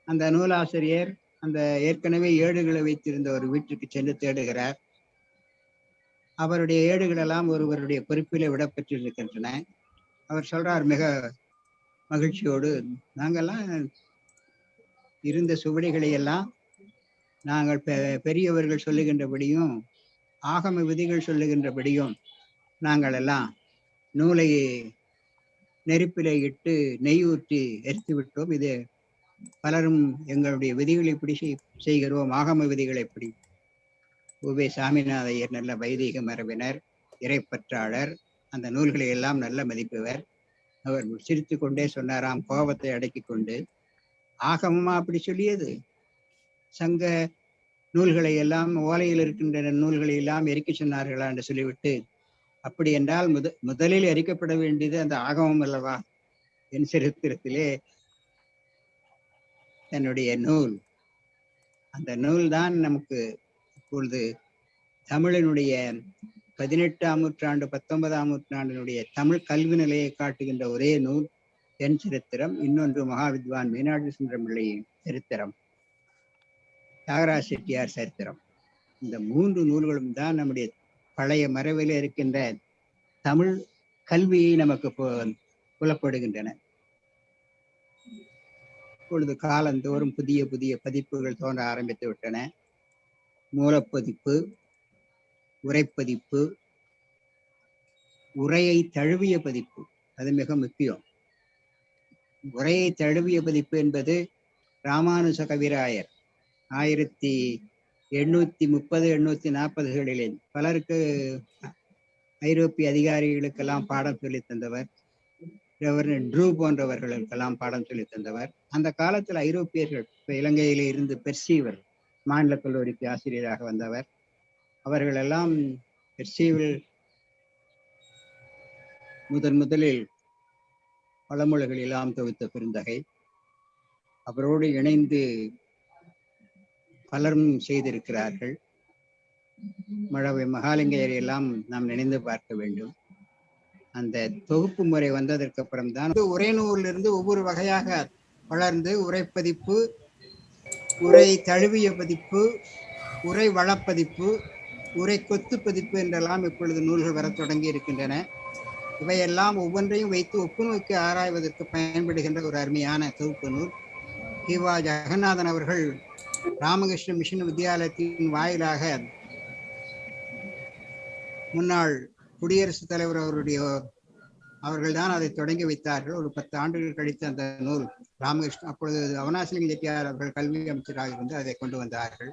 S1: அந்த நூலாசிரியர் அந்த ஏற்கனவே ஏடுகளை வைத்திருந்த ஒரு வீட்டுக்கு சென்று தேடுகிறார். அவருடைய ஏடுகள் எல்லாம் ஒருவருடைய பொறுப்பிலே விடப்பட்டிருக்கின்றன. அவர் சொல்றார் மிக மகிழ்ச்சியோடு, நாங்கெல்லாம் இருந்த சுவடிகளை எல்லாம் நாங்கள் பெரியவர்கள் சொல்லுகின்றபடியும் ஆகம விதிகள் சொல்லுகின்றபடியும் நாங்கள் எல்லாம் நூலை நெருப்பிலே இட்டு நெய் ஊற்றி எரித்து விட்டோம். இது பலரும் எங்களுடைய விதிகளை எப்படி செய்கிறோம், ஆகம விதிகளை எப்படி. உவே சாமிநாத ஐயர் நல்ல வைதிக மரபினர், இறைப்பற்றாளர், அந்த நூல்களை எல்லாம் நல்ல மதிப்பவர். அவர் சிரித்து கொண்டே சொன்னாராம், கோபத்தை அடக்கி கொண்டு, ஆகமமா அப்படி சொல்லியது? சங்க நூல்களை எல்லாம், ஓலையில் இருக்கின்ற நூல்களை எல்லாம் எரிக்க சொன்னார்களா என்று சொல்லிவிட்டு, அப்படி என்றால் முதலில் எரிக்கப்பட வேண்டியது அந்த ஆகமம் அல்லவா? என் சரித்திரத்திலே தன்னுடைய நூல், அந்த நூல் தான் நமக்கு இப்பொழுது தமிழினுடைய 18ஆம் நூற்றாண்டு 19ஆம் நூற்றாண்டினுடைய தமிழ் கல்வி நிலையை காட்டுகின்ற ஒரே நூல் என் சரித்திரம். இன்னொன்று மகாவித்வான் மீனாட்சி சுந்தரம் பிள்ளையின் சரித்திரம், தியாகராஜ செட்டியார் சரித்திரம். இந்த 3 நூல்களும் தான் நம்முடைய பழைய மரபில் இருக்கின்ற தமிழ் கல்வியை நமக்கு புலப்படுகின்றன. இப்பொழுது காலந்தோறும் புதிய புதிய பதிப்புகள் தோன்ற ஆரம்பித்து விட்டன. மூலப்பதிப்பு, உரைப்பதிப்பு, உரையை தழுவிய பதிப்பு, அது மிக முக்கியம். உரையை தழுவிய பதிப்பு என்பது ராமானுஜ கவிராயர் 1830-1840களில் பலருக்கு, ஐரோப்பிய அதிகாரிகளுக்கெல்லாம் பாடம் சொல்லி தந்தவர். கவர்னர் ட்ரூ போன்றவர்களுக்கெல்லாம் பாடம் சொல்லி தந்தவர். அந்த காலத்தில் ஐரோப்பியர்கள், இலங்கையிலே இருந்து பெர்சீவர் மாநில கல்லூரிக்கு ஆசிரியராக வந்தவர். அவர்களெல்லாம் பெர்சீவில் முதலில் பழமொழிகள் எல்லாம் தொகுத்த பெருந்தகை. அவரோடு இணைந்து பலரும் செய்திருக்கிறார்கள். மழவை மகாலிங்கையரை எல்லாம் நாம் நினைந்து பார்க்க வேண்டும். அந்த தொகுப்பு முறை வந்ததற்கு அப்புறம் தான் உரை நூலிலிருந்து ஒவ்வொரு வகையாக வளர்ந்து உரைப்பதிப்பு, உரை தழுவிய பதிப்பு, உரை வளப்பதிப்பு, உரை கொத்து பதிப்பு என்றெல்லாம் இப்பொழுது நூல்கள் வர தொடங்கி இருக்கின்றன. இவையெல்லாம் ஒவ்வொன்றையும் வைத்து ஒப்புநோக்கி ஆராய்வதற்கு பயன்படுகின்ற ஒரு அருமையான தொகுப்பு நூல். கிவா ஜெகநாதன் அவர்கள் ராமகிருஷ்ண மிஷன் வித்யாலயத்தின் வாயிலாக முன்னாள் குடியரசுத் தலைவர் அவர்கள் தான் அதை தொடங்கி வைத்தார்கள். ஒரு 10 ஆண்டுகள் கழித்து அந்த நூல் ராமகிருஷ்ணன், அப்பொழுது அவனாசிலிங்க செட்டியார் அவர்கள் கல்வி அமைச்சராக இருந்து அதை கொண்டு வந்தார்கள்.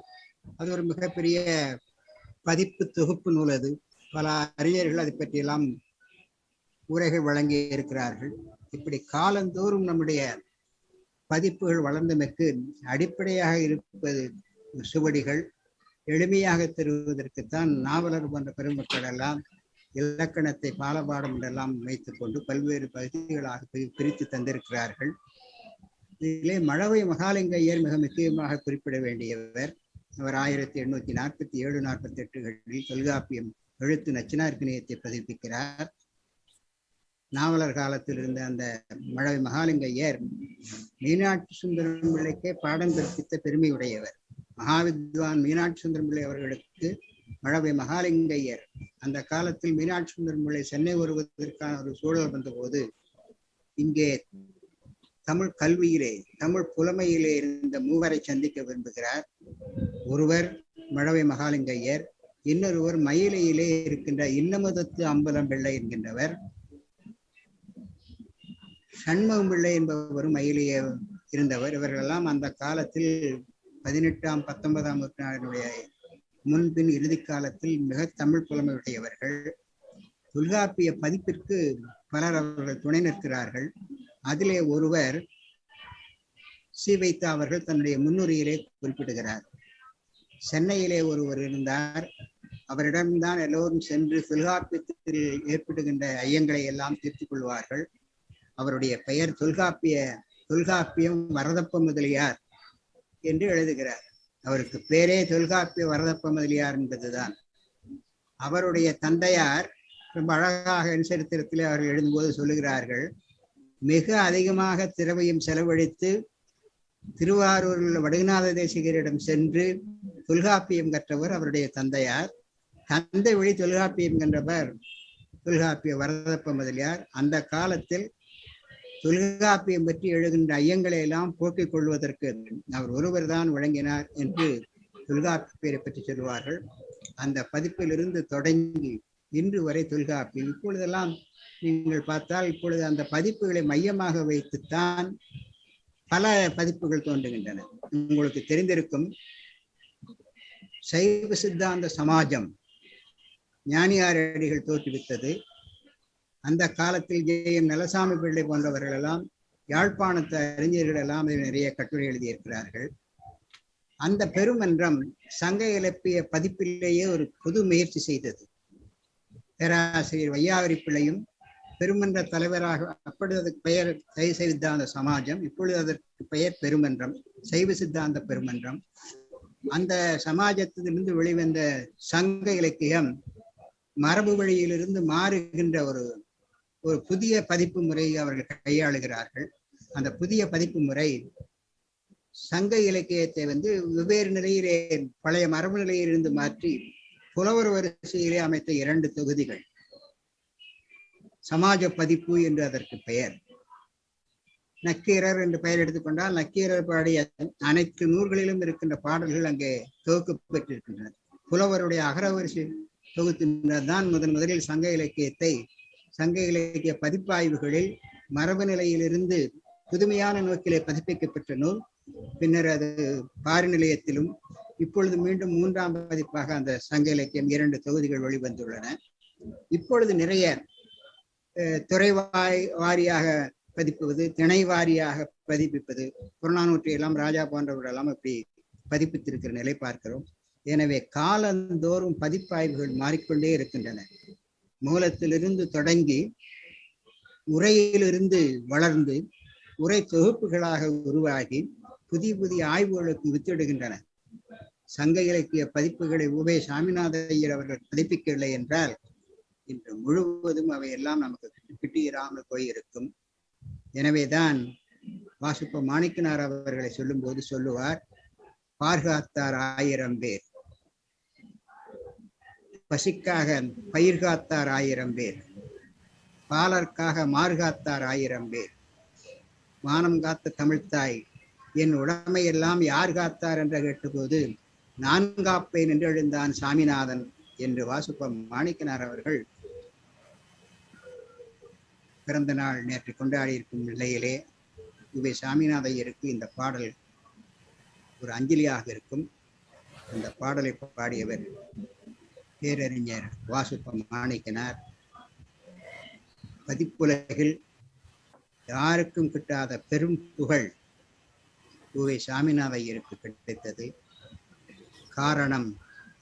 S1: அது ஒரு மிகப்பெரிய பதிப்பு தொகுப்பு நூல். அது பல அறிஞர்கள் அதை பற்றியெல்லாம் உரைகள் வழங்கி இருக்கிறார்கள். இப்படி காலந்தோறும் நம்முடைய பதிப்புகள் வளர்ந்தமைக்கு அடிப்படையாக இருப்பது சுவடிகள். எளிமையாக தருவதற்குத்தான் நாவலர் போன்ற பெருமக்கள் எல்லாம் இலக்கணத்தை பாலபாடம் என்றெல்லாம் வைத்துக் கொண்டு பல்வேறு பகுதிகளாக பிரித்து தந்திருக்கிறார்கள். இதிலே மழவை மகாலிங்கையர் மிக முக்கியமாக குறிப்பிட வேண்டியவர். அவர் 1847-48களில் தொல்காப்பியம் எழுத்து நச்சினார்க்கினியத்தை பதிப்பிக்கிறார். நாவலர் காலத்தில் இருந்த அந்த மழவை மகாலிங்கையர் மீனாட்சி சுந்தரம் பிள்ளைக்கே பாடம் கற்பித்த பெருமையுடையவர். மகாவித்வான் மீனாட்சி சுந்தரம் பிள்ளை அவர்களுக்கு மழவை மகாலிங்கையர் அந்த காலத்தில் மீனாட்சி சுந்தரம் பிள்ளை சென்னை வருவதற்கான ஒரு சூழல் வந்தபோது இங்கே தமிழ் கல்வியிலே, தமிழ் புலமையிலே இருந்த மூவரை சந்திக்க விரும்புகிறார். ஒருவர் மழவை மகாலிங்கையர், இன்னொருவர் மயிலையிலே இருக்கின்ற இன்னமுதத்து அம்பலம் பிள்ளை என்கின்றவர், சண்முகம் பிள்ளை என்பவரும் மயிலையே இருந்தவர். இவர்களெல்லாம் அந்த காலத்தில் 18ஆம் 19ஆம் நூற்றாண்டினுடைய முன்பின் இறுதி காலத்தில் மிக தமிழ் புலமையுடையவர்கள். தொல்காப்பிய பதிப்பிற்கு பலர் அவர்கள் துணை நிற்கிறார்கள். அதிலே ஒருவர் சி வைத்தா அவர்கள் தன்னுடைய முன்னுரையிலே குறிப்பிடுகிறார். சென்னையிலே ஒருவர் இருந்தார். அவரிடம்தான் எல்லோரும் சென்று தொல்காப்பியத்தில் ஏற்படுகின்ற ஐயங்களை எல்லாம் தீர்த்துக் கொள்வார்கள். அவருடைய பெயர் தொல்காப்பியம் வரதப்ப முதலியார் என்று எழுதுகிறார். அவருக்கு பேரே தொல்காப்பிய வரதப்ப முதலியார் என்பதுதான். அவருடைய தந்தையார் ரொம்ப அழகாக என் சரித்திரத்திலே அவர்கள் எழுதும்போது சொல்லுகிறார்கள், மிக அதிகமாக திரவையும் செலவழித்து திருவாரூரில் வடுகநாத தேசிகரிடம் சென்று தொல்காப்பியம் கற்றவர் அவருடைய தந்தையார். தந்தை வழி தொல்காப்பியம் கற்றவர் தொல்காப்பிய வரதப்ப முதலியார். அந்த காலத்தில் தொல்காப்பியம் பற்றி எழுகின்ற ஐயங்களை எல்லாம் போக்கிக் கொள்வதற்கு அவர் ஒருவர் தான் வழங்கினார் என்று தொல்காப்பியரை பற்றி சொல்வார்கள். அந்த பதிப்பிலிருந்து தொடங்கி இன்று வரை தொல்காப்பியம், இப்பொழுதெல்லாம் நீங்கள் பார்த்தால் இப்பொழுது அந்த பதிப்புகளை மையமாக வைத்துத்தான் பல பதிப்புகள் தோன்றுகின்றன. உங்களுக்கு தெரிந்திருக்கும், சைவ சித்தாந்த சமாஜம் ஞானியாரடிகள் தோற்றுவித்தது. அந்த காலத்தில் ஜே.எம். நலசாமி பிள்ளை போன்றவர்கள் எல்லாம் யாழ்ப்பாணத்து அறிஞர்கள் எல்லாம் நிறைய கட்டுரை எழுதியிருக்கிறார்கள். அந்த பெருமன்றம் சங்க இலக்கிய பதிப்பிலேயே ஒரு பொது முயற்சி செய்தது. பேராசிரியர் வையாவரி பிள்ளையும் பெருமன்ற தலைவராக, அப்பொழுது அதுக்கு பெயர் சைவ சித்தாந்த சமாஜம், இப்பொழுது அதற்கு பெயர் பெருமன்றம், சைவ சித்தாந்த பெருமன்றம். அந்த சமாஜத்திலிருந்து வெளிவந்த சங்க இலக்கியம் மரபு வழியிலிருந்து மாறுகின்ற ஒரு புதிய பதிப்பு முறையை அவர்கள் கையாளுகிறார்கள். அந்த புதிய பதிப்பு முறை சங்க இலக்கியத்தை வெவ்வேறு நிலையிலே பழைய மரபு நிலையிலிருந்து மாற்றி புலவர் வரிசையிலே அமைத்த 2 தொகுதிகள். சமாஜ பதிப்பு என்று அதற்கு பெயர். நக்கீரர் என்று பெயர் எடுத்துக்கொண்டால் நக்கீரர் பாடிய அனைத்து நூல்களிலும் இருக்கின்ற பாடல்கள் அங்கே தொகுப்பு பெற்றிருக்கின்றன. புலவருடைய அகரவரிசை தொகுத்தின்தான் முதலில் சங்க இலக்கிய பதிப்பாய்வுகளில் மரபு நிலையிலிருந்து புதுமையான நோக்கிலே பதிப்பிக்கப்பட்ட நூல். பின்னர் அது பாரி நிலையத்திலும் இப்பொழுது மீண்டும் 3ஆம் பதிப்பாக அந்த சங்க இலக்கியம் 2 தொகுதிகள் வெளிவந்துள்ளன. இப்பொழுது நிறைய துறை வாரியாக பதிப்புவது, திணை வாரியாக பதிப்பிப்பது, புறநானூற்றையெல்லாம் ராஜா போன்றவர்களெல்லாம் அப்படி பதிப்பித்திருக்கிற நிலை பார்க்கிறோம். எனவே காலந்தோறும் பதிப்பாய்வுகள் மாறிக்கொண்டே இருக்கின்றன. மூலத்திலிருந்து தொடங்கி உரையிலிருந்து வளர்ந்து உரை தொகுப்புகளாக உருவாகி புதிய புதிய ஆய்வுகளுக்கு வித்திடுகின்றன. சங்க இலக்கிய பதிப்புகளை உவே சாமிநாத ஐயர் அவர்கள் பதிப்பிக்கவில்லை என்றால் இன்று முழுவதும் அவையெல்லாம் நமக்கு கிட்டியிராமல் போயிருக்கும். எனவேதான் வாசுப்ப மாணிக்கனார் அவர்களை சொல்லும் போது சொல்லுவார், பார்காத்தார் 1000 பேர், பசிக்காக பயிர்காத்தார் 1000 பேர், பாலர்க்காக மார்காத்தார் 1000 பேர், மானம் காத்த தமிழ்த்தாய் என் உடமையெல்லாம் யார் காத்தார் என்று கேட்டபோது நான் காப்பேன் என்று எழுந்தான் சாமிநாதன் என்று வாசுப்ப மாணிக்கனார் அவர்கள் பிறந்த நாள் நேற்று கொண்டாடி இருக்கும் நிலையிலே இவை சாமிநாத ஐயருக்கு இந்த பாடல் ஒரு அஞ்சலியாக இருக்கும். இந்த பாடலை பாடியவர் பேரறிஞர் வாசுப்ப மாணிக்கனார். பதிப்புலகில் யாருக்கும் கிட்டாத பெரும் புகழ் உவை சாமிநாத ஐயருக்கு கிடைத்தது. காரணம்,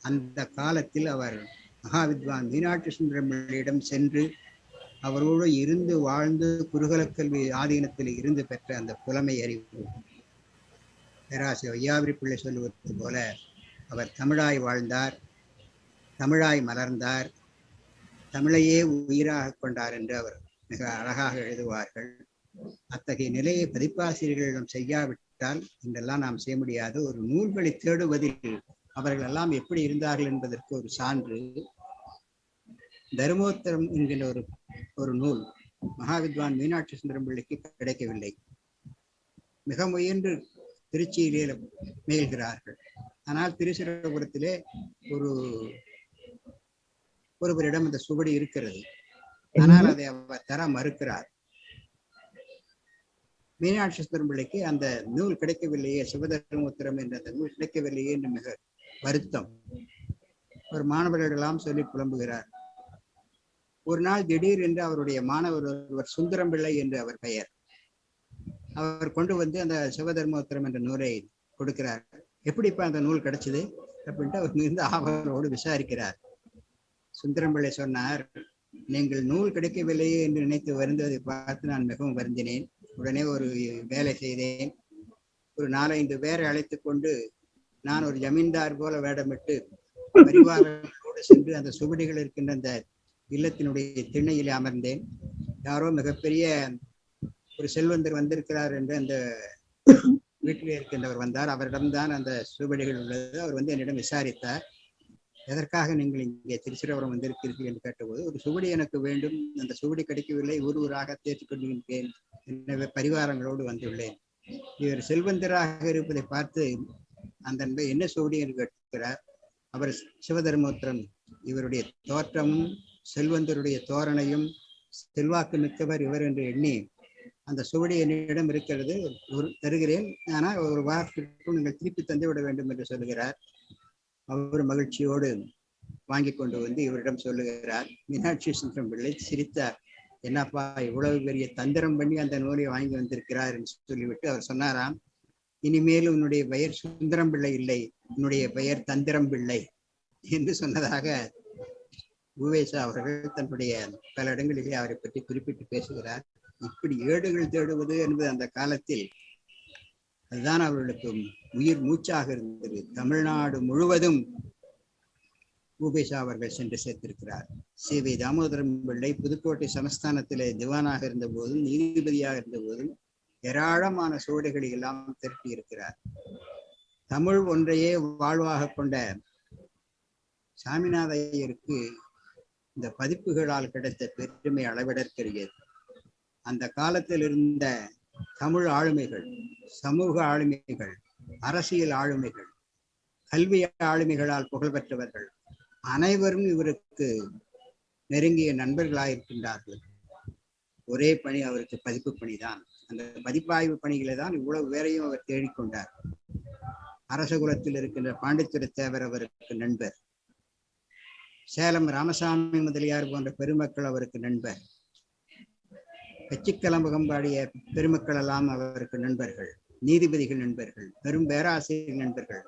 S1: அந்த காலத்தில் அவர் மகாவித்வான் மீனாட்சி சுந்தரம் பிள்ளையிடம் சென்று அவரோடு இருந்து வாழ்ந்து குருகலக்கல்வி ஆதீனத்தில் இருந்து பெற்ற அந்த புலமை அறிவு. பேராசிரியர் வையாவரி பிள்ளை சொல்லுவது போல அவர் தமிழாய் வாழ்ந்தார், தமிழாய் மலர்ந்தார், தமிழையே உயிராக கொண்டார் என்று அவர் மிக அழகாக எழுதுவார்கள். அத்தகைய நிலையை பதிப்பாசிரியர்களிடம் செய்யாவிட்டால் இன்றெல்லாம் நாம் செய்ய முடியாது. ஒரு நூல்களை தேடுவதில் அவர்கள் எல்லாம் எப்படி இருந்தார்கள் என்பதற்கு ஒரு சான்று தர்மோத்தரம் என்கின்ற ஒரு நூல் மகாவித்வான் மீனாட்சி சுந்தரம் பிள்ளைக்கு கிடைக்கவில்லை. மிக முயன்று திருச்சியிலே முயல்கிறார்கள். ஆனால் திருச்சிராபுரத்திலே ஒருவரிடம் அந்த சுவடி இருக்கிறது. ஆனால் அதை அவர் தர மறுக்கிறார். மீனாட்சி சுந்தரம் பிள்ளைக்கு அந்த நூல் கிடைக்கவில்லையே, சிவதர்மோத்தரம் என்ற அந்த நூல் கிடைக்கவில்லையே என்று மிக வருத்தம். ஒரு மாணவர்களெல்லாம் சொல்லி புலம்புகிறார். ஒரு நாள் திடீர் என்று அவருடைய மாணவர் ஒருவர் சுந்தரம் பிள்ளை என்று அவர் பெயர், அவர் கொண்டு வந்து அந்த சிவதர்மோத்தரம் என்ற நூலை கொடுக்கிறார். எப்படிப்பா அந்த நூல் கிடைச்சது அப்படின்ட்டு அவர் மிகுந்த ஆவலோடு விசாரிக்கிறார். சுந்தரம் பிள்ளை சொன்னார், நீங்கள் நூல் கிடைக்கவில்லையே என்று நினைத்து வருந்ததை பார்த்து நான் மிகவும் வருந்தினேன். உடனே ஒரு வேலை செய்தேன். ஒரு 4-5 பேரை அழைத்து கொண்டு நான் ஒரு ஜமீன்தார் போல வேடமிட்டு பரிவாரங்களோடு சென்று அந்த சுவடிகள் இருக்கின்ற அந்த இல்லத்தினுடைய திண்ணையிலே அமர்ந்தேன். யாரோ மிகப்பெரிய ஒரு செல்வந்தர் வந்திருக்கிறார் என்று அந்த வீட்டிலே இருக்கின்றவர் வந்தார். அவரிடம்தான் அந்த சுவடிகள் உள்ளது. அவர் என்னிடம் விசாரித்தார். எதற்காக நீங்கள் இங்கே திருச்சிராபுரம் வந்திருக்கிறீர்கள் என்று கேட்டபோது, ஒரு சுவடி எனக்கு வேண்டும், அந்த சுவடி கிடைக்கவில்லை, ஊராக தேர்த்துக் கொண்டிருக்கிறேன், எனவே பரிவாரங்களோடு வந்துள்ளேன். இவர் செல்வந்தராக இருப்பதை பார்த்து அந்த என்ன சுவடி என்று கேட்கிறார். அவர் சிவதர்மோத்தரம், இவருடைய தோற்றமும் செல்வந்தருடைய தோரணையும் செல்வாக்கு மிக்கவர் இவர் என்று எண்ணி அந்த சுவடி என்னிடம் இருக்கிறது, தருகிறேன், ஆனால் ஒரு வாரத்திற்கும் நீங்கள் திருப்பி தந்து விட வேண்டும் என்று சொல்லுகிறார். அவர் மகிழ்ச்சியோடு வாங்கி கொண்டு வந்து இவரிடம் சொல்லுகிறார். மீனாட்சி சுந்தரம் பிள்ளை சிரித்தார். என்னப்பா இவ்வளவு பெரிய தந்திரம் பண்ணி அந்த நூலை வாங்கி வந்திருக்கிறார் என்று சொல்லிவிட்டு அவர் சொன்னாராம், இனிமேல் உன்னுடைய பெயர் சுந்தரம் பிள்ளை இல்லை, உன்னுடைய பெயர் தந்திரம் பிள்ளை என்று சொன்னதாக உவேசா அவர்கள் தன்னுடைய பல இடங்களிலே அவரை பற்றி குறிப்பிட்டு பேசுகிறார். இப்படி ஏடுகள் தேடுவது என்பது அந்த காலத்தில் அதுதான் அவர்களுக்கு உயிர் மூச்சாக இருந்தது. தமிழ்நாடு முழுவதும் உவேசா அவர்கள் சென்று சேர்த்திருக்கிறார். சி.வி. தாமோதரம் பிள்ளை புதுக்கோட்டை சமஸ்தானத்திலே திவானாக இருந்த போதும் நீதிபதியாக இருந்த போதும் ஏராளமான சுவடுகளை எல்லாம் திரட்டி இருக்கிறார். தமிழ் ஒன்றையே வாழ்வாக கொண்ட சாமிநாத ஐயருக்கு இந்த பதிப்புகளால் கிடைத்த பெருமை அளவிடற்கரியது. அந்த காலத்தில் இருந்த தமிழ் ஆளுமைகள், சமூக ஆளுமைகள், அரசியல் ஆளுமைகள், கல்வி ஆளுமைகளால் புகழ்பெற்றவர்கள் அனைவரும் இவருக்கு நெருங்கிய நண்பர்களாயிருக்கின்றார்கள். ஒரே பணி அவருக்கு பதிப்பு பணிதான். அந்த பதிப்பாய்வு பணிகளை தான் இவ்வளவு வேறையும் அவர் தேடிக்கொண்டார். அரசகுலத்தில் இருக்கின்ற பாண்டித்துரை தேவர் அவருக்கு நண்பர், சேலம் ராமசாமி முதலியார் போன்ற பெருமக்கள் அவருக்கு நண்பர், கச்சிக்கலம்பகம் பாடிய பெருமக்கள் எல்லாம் அவருக்கு நண்பர்கள், நீதிபதிகள் நண்பர்கள், பெரும் பேராசிரியர் நண்பர்கள்.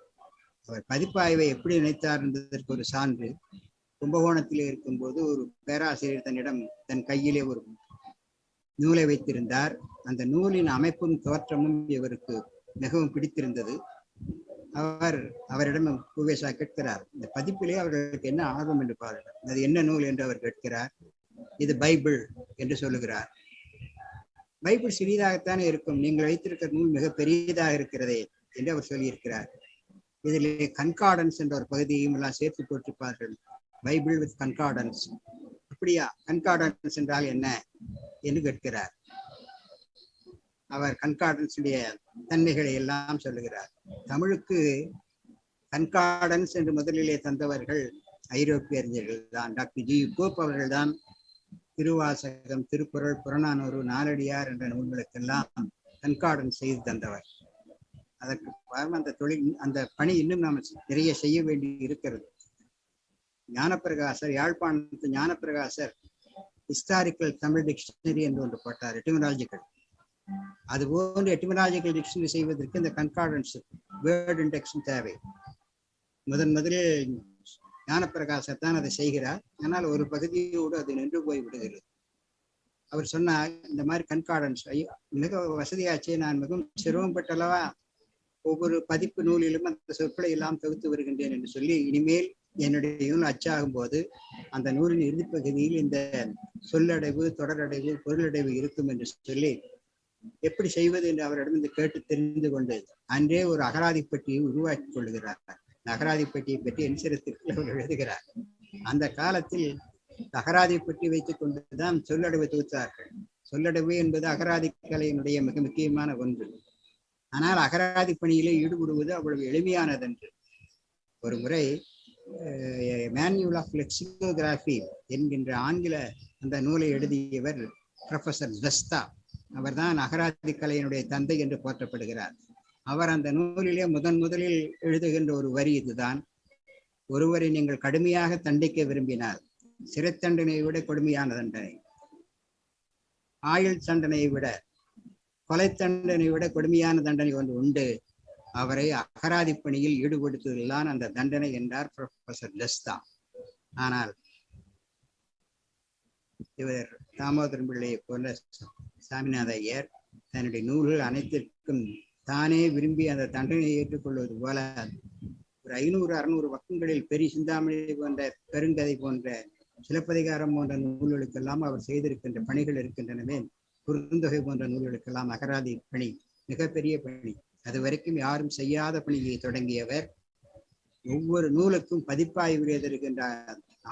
S1: அவர் பதிப்பாய்வை எப்படி நினைத்தார் என்பதற்கு ஒரு சான்று, கும்பகோணத்திலே இருக்கும்போது ஒரு பேராசிரியர் தன்னிடம் தன் கையிலே ஒரு நூலை வைத்திருந்தார். அந்த நூலின் அமைப்பும் தோற்றமும் இவருக்கு மிகவும் பிடித்திருந்தது. அவரிடம் உவேசா கேட்கிறார், இந்த பதிப்பிலே அவர்களுக்கு என்ன ஆர்வம் என்று பாருங்கள், அது என்ன நூல் என்று அவர் கேட்கிறார். இது பைபிள் என்று சொல்லுகிறார். பைபிள் சிறிதாகத்தானே இருக்கும், நீங்கள் வைத்திருக்கிற நூல் மிக பெரியதாக இருக்கிறதே என்று அவர் சொல்லியிருக்கிறார். இதில் கன்கார்டன்ஸ் என்ற ஒரு பகுதியையும் எல்லாம் சேர்த்து போட்டிருப்பார்கள், பைபிள் வித் கன்கார்டன்ஸ். அப்படியா, கன்கார்டன்ஸ் என்றால் என்ன என்று கேட்கிறார். அவர் கன்கார்டன்ஸுடைய தன்மைகளை எல்லாம் சொல்லுகிறார். தமிழுக்கு கன்கார்டன்ஸ் என்று முதலிலே தந்தவர்கள் ஐரோப்பிய அறிஞர்கள் தான். டாக்டர் ஜி கோப் அவர்கள் தான் திருவாசகம், திருக்குறள், புறநானூறு, நாலடியார் என்ற நூல்களுக்கெல்லாம் கன்கார்டன்ஸ் செய்து தந்தவர். அதற்கு அந்த தொழில், அந்த பணி இன்னும் நாம் நிறைய செய்ய வேண்டி இருக்கிறது. ஞானப்பிரகாசர், யாழ்ப்பாணத்து ஞானப்பிரகாசர் ஹிஸ்டாரிக்கல் தமிழ் டிக்ஷனரி என்று ஒன்று போட்டார், எட்டிமலாஜிக்கல். அதுபோன்று எட்டிமலாஜிக்கல் டிக்ஷனரி செய்வதற்கு இந்த கன்கார்டன்ஸ், வேர்ட் இண்டெக்ஷன் தேவை. முதலில் ஞானப்பிரகாசர் தான் அதை செய்கிறார். ஆனால் ஒரு பகுதியோடு அது நின்று போய் விடுகிறது. அவர் சொன்னார், இந்த மாதிரி கன்கார்டன்ஸ் மிக வசதியாச்சே, நான் மிகவும் சிரமப்பட்டளவா ஒவ்வொரு பதிப்பு நூலிலும் அந்த சொற்களை எல்லாம் தொகுத்து வருகின்றேன் என்று சொல்லி, இனிமேல் என்னுடைய நூல் அச்சாகும் போது அந்த நூலின் இறுதி பகுதியில் இந்த சொல்லடைவு, தொடரடைவு, பொருளடைவு இருக்கும் என்று சொல்லி எப்படி செய்வது என்று அவரிடம் இந்த கேட்டு தெரிந்து கொண்டு அன்றே ஒரு அகராதிப்பட்டியை உருவாக்கி கொள்ளுகிறார். அகராதிப்பட்டியை பற்றி என்சிரத்திற்கு அவர் எழுதுகிறார். அந்த காலத்தில் அகராதிப்பட்டி வைத்துக் கொண்டுதான் சொல்லடைவு தொகுத்தார்கள். சொல்லடைவு என்பது அகராதி கலையினுடைய மிக முக்கியமான ஒன்று. ஆனால் அகராதி பணியிலே ஈடுபடுவது அவ்வளவு எளிமையானதன்று. ஒரு முறை மேனுவல் ஆஃப் லெக்சிகோகிராஃபி என்கின்ற ஆங்கில அந்த நூலை எழுதியவர் ப்ரொஃபசர் ஜஸ்தா. அவர் தான் அகராதி கலையினுடைய தந்தை என்று போற்றப்படுகிறார். அவர் அந்த நூலிலே முதலில் எழுதுகின்ற ஒரு வரி இதுதான்: ஒருவரை நீங்கள் கடுமையாக தண்டிக்க விரும்பினால் சிறை தண்டனையை விட கொடுமையான தண்டனை, ஆயுள் தண்டனையை விட, கொலை தண்டனை விட கொடுமையான தண்டனை ஒன்று உண்டு, அவரை அகராதி பணியில் ஈடுபடுத்துவதுதான் அந்த தண்டனை என்றார் ப்ரொஃபசர் ஜஸ்தா. ஆனால் இவர் தாமோதரம் பிள்ளையை போன்ற சாமிநாத ஐயர் தன்னுடைய நூல்கள் அனைத்திற்கும் தானே விரும்பி அந்த தண்டனையை ஏற்றுக்கொள்வது போல ஒரு 500-600 பக்கங்களில் பெரிய சிந்தாமணி போன்ற, பெருங்கதை போன்ற, சிலப்பதிகாரம் போன்ற நூல்களுக்கெல்லாம் அவர் செய்திருக்கின்ற பணிகள் இருக்கின்றனவே. குறுந்தொகை போன்ற நூல்களுக்கெல்லாம் அகராதி பணி மிகப்பெரிய பணி. அது வரைக்கும் யாரும் செய்யாத பணியை தொடங்கியவர். ஒவ்வொரு நூலுக்கும் பதிப்பாய்வு இருக்கின்ற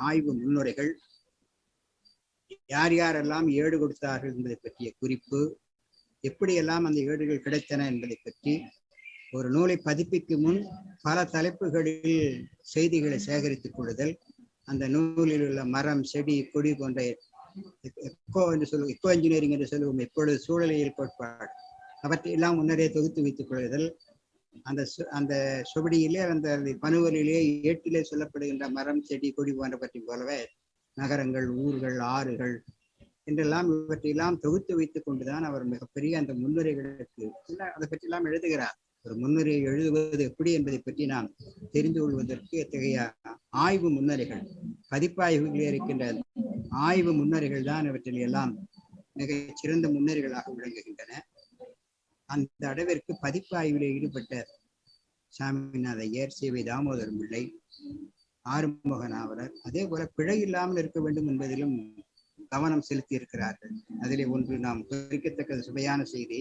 S1: ஆய்வு முன்னுரைகள், யார் யாரெல்லாம் ஏடு கொடுத்தார்கள் என்பதை பற்றிய குறிப்பு, எப்படியெல்லாம் அந்த ஏடுகள் கிடைத்தன என்பதை பற்றி, ஒரு நூலை பதிப்பிக்கும் முன் பல தலைப்புகளில் செய்திகளை சேகரித்துக் கொள்ளுதல், அந்த நூலில் உள்ள மரம், செடி, கொடி போன்ற எக்கோ இன்ஜினியரிங் என்று சொல்லுவோம் இப்பொழுது சூழலியல் கோட்பாடு, அவற்றையெல்லாம் முன்னரே தொகுத்து வைத்துக் கொள்ளுதல், அந்த சுவடியிலே, அந்த பனுவலிலே, ஏட்டிலே சொல்லப்படுகின்ற மரம், செடி, கொடி போன்றவற்றை போலவே நகரங்கள், ஊர்கள், ஆறுகள் என்றெல்லாம் இவற்றையெல்லாம் தொகுத்து வைத்துக் கொண்டுதான் அவர் மிகப்பெரிய அந்த முன்னுரைகளுக்கு அதை பற்றியெல்லாம் எழுதுகிறார். ஒரு முன்னுரையை எழுதுவது எப்படி என்பதை பற்றி நாம் தெரிந்து கொள்வதற்கு இத்தகைய ஆய்வு முன்னுரைகள், பதிப்பாய்வுகளில் இருக்கின்ற ஆய்வு முன்னுரைகள் தான் இவற்றில் எல்லாம் மிக சிறந்த முன்னுரைகளாக விளங்குகின்றன. அந்த அளவிற்கு பதிப்பாய்விலே ஈடுபட்ட சாமிநாத ஐயர், சி.வி. தாமோதரம் பிள்ளை, ஆறுமுக நாவலர் அதே போல பிழை இல்லாமல் இருக்க வேண்டும் என்பதிலும் கவனம் செலுத்தி இருக்கிறார்கள். அதிலே ஒன்று நாம் குறிக்கத்தக்க சுவையான செய்தி,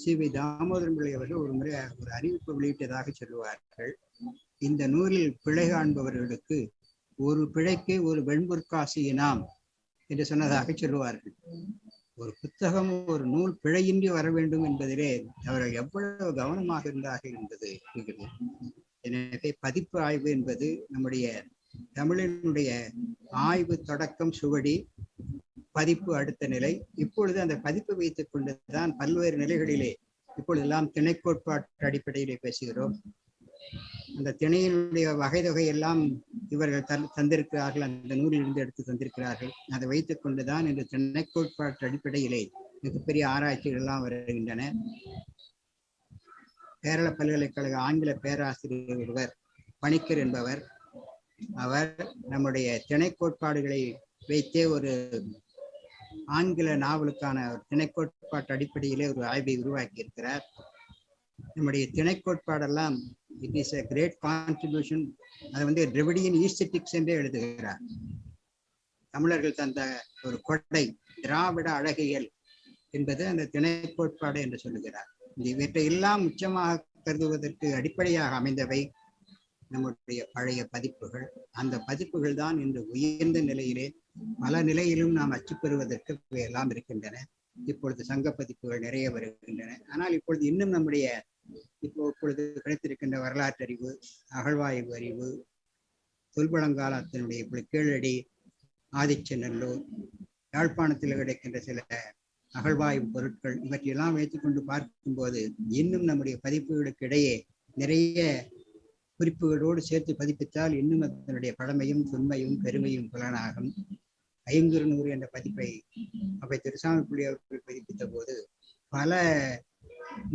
S1: சி.வி. தாமோதரம் பிள்ளை அவர்கள் ஒரு முறை ஒரு அறிவிப்பு வெளியிட்டதாக சொல்லுவார்கள். இந்த நூலில் பிழை காண்பவர்களுக்கு ஒரு பிழைக்கு ஒரு வெண்பொற்காசு இனாம் என்று சொன்னதாக சொல்லுவார்கள். ஒரு புத்தகம், ஒரு நூல் பிழையின்றி வர வேண்டும் என்பதிலே அவர்கள் எவ்வளவு கவனமாக இருந்தார்கள் என்பது இருக்கிறது. எனவே பதிப்பு ஆய்வு என்பது நம்முடைய தமிழினுடைய ஆய்வு தொடக்கம் சுவடி, பதிப்பு அடுத்த நிலை. இப்பொழுது அந்த பதிப்பு வைத்துக் கொண்டுதான் பல்வேறு நிலைகளிலே இப்பொழுதெல்லாம் திணைக்கோட்பாட்டு அடிப்படையிலே பேசுகிறோம். அந்த திணையினுடைய வகை தொகை எல்லாம் இவர்கள் தந்திருக்கிறார்கள், அந்த நூலில் இருந்து எடுத்து தந்திருக்கிறார்கள். அதை வைத்துக் கொண்டுதான் இந்த திணைக்கோட்பாட்டு அடிப்படையிலே மிகப்பெரிய ஆராய்ச்சிகள் எல்லாம் வருகின்றன. கேரள பல்கலைக்கழக ஆங்கில பேராசிரியர் ஒருவர் பணிக்கர் என்பவர், அவர் நம்முடைய திணைக்கோட்பாடுகளை வைத்தே ஒரு ஆங்கில நாவலுக்கான திணைக்கோட்பாட்டு அடிப்படையிலே ஒரு ஆய்வை உருவாக்கி இருக்கிறார். நம்முடைய திணைக்கோட்பாடெல்லாம் it is a great contribution. அதை டிராவிடியன் ஈஸ்தெட்டிக்ஸ் என்றே எழுதுகிறார். தமிழர்கள் தந்த ஒரு கொடை, திராவிட அழகியல் என்பது அந்த திணைக்கோட்பாடு என்று சொல்லுகிறார். இவற்றை எல்லாம் உச்சமாக கருதுவதற்கு அடிப்படையாக அமைந்தவை நம்முடைய பழைய பதிப்புகள். அந்த பதிப்புகள் தான் இன்று உயர்ந்த நிலையிலே பல நிலையிலும் நாம் அச்சுப்பெறுவதற்கு எல்லாம் இருக்கின்றன. இப்பொழுது சங்க பதிப்புகள் நிறைய வருகின்றன. ஆனால் இப்பொழுது இன்னும் நம்முடைய இப்பொழுது கிடைத்திருக்கின்ற வரலாற்று அறிவு, அகழ்வாய்வு அறிவு, தொல்பழங்காலத்தினுடைய கீழடி, ஆதிச்சநல்லூர், யாழ்ப்பாணத்தில் கிடைக்கின்ற சில அகழ்வாய்வு பொருட்கள், இவற்றையெல்லாம் வைத்துக்கொண்டு பார்க்கும்போது இன்னும் நம்முடைய பதிப்புகளுக்கு இடையே நிறைய குறிப்புகளோடு சேர்த்து பதிப்பித்தால் இன்னும் அதனுடைய பழமையும் தொன்மையும் பெருமையும் புலனாகும். 500 என்ற பதிப்பை அவை திருசாமி பிள்ளை அவர்கள் பதிப்பித்த போது பல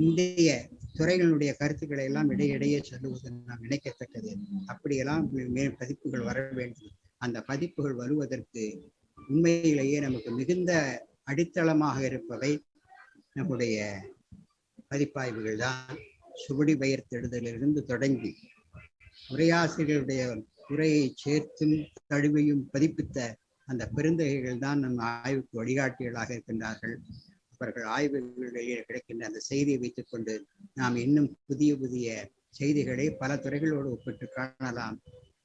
S1: இந்திய துறைகளுடைய கருத்துக்களை எல்லாம் இடையிடையே சொல்லுவது நாம் நினைக்கத்தக்கது. அப்படியெல்லாம் பதிப்புகள் வர வேண்டும். அந்த பதிப்புகள் வருவதற்கு உண்மையிலேயே நமக்கு மிகுந்த அடித்தளமாக இருப்பவை நம்முடைய பதிப்பாய்வுகள் தான். சுவடி பெயர்த்தெழுதலிலிருந்து தொடங்கி உரையாசிரியர்களுடைய உரையை சேர்த்தும் தழுவையும் பதிப்பித்த அந்த பெருந்தகைகள் தான் நம் ஆய்வுக்கு வழிகாட்டிகளாக இருக்கின்றார்கள். அவர்கள் ஆய்வுகளிலேயே கிடைக்கின்ற அந்த செய்தியை வைத்துக் கொண்டு நாம் இன்னும் புதிய புதிய செய்திகளை பல துறைகளோடு ஒப்பிட்டு காணலாம்.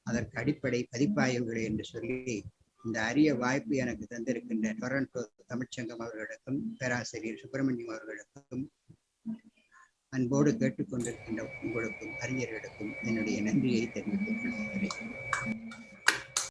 S1: அதற்கு அடிப்படை பதிப்பாய்வுகளை என்று சொல்லி இந்த அரிய வாய்ப்பு எனக்கு தந்திருக்கின்ற டொரண்டோ தமிழ்ச்சங்கம் அவர்களுக்கும் பேராசிரியர் சுப்பிரமணியம் அவர்களுக்கும் அன்போடு கேட்டுக்கொண்டிருக்கின்ற உங்களுக்கும் அறிஞர்களுக்கும் என்னுடைய நன்றியை தெரிவித்துக் கொள்கிறேன்.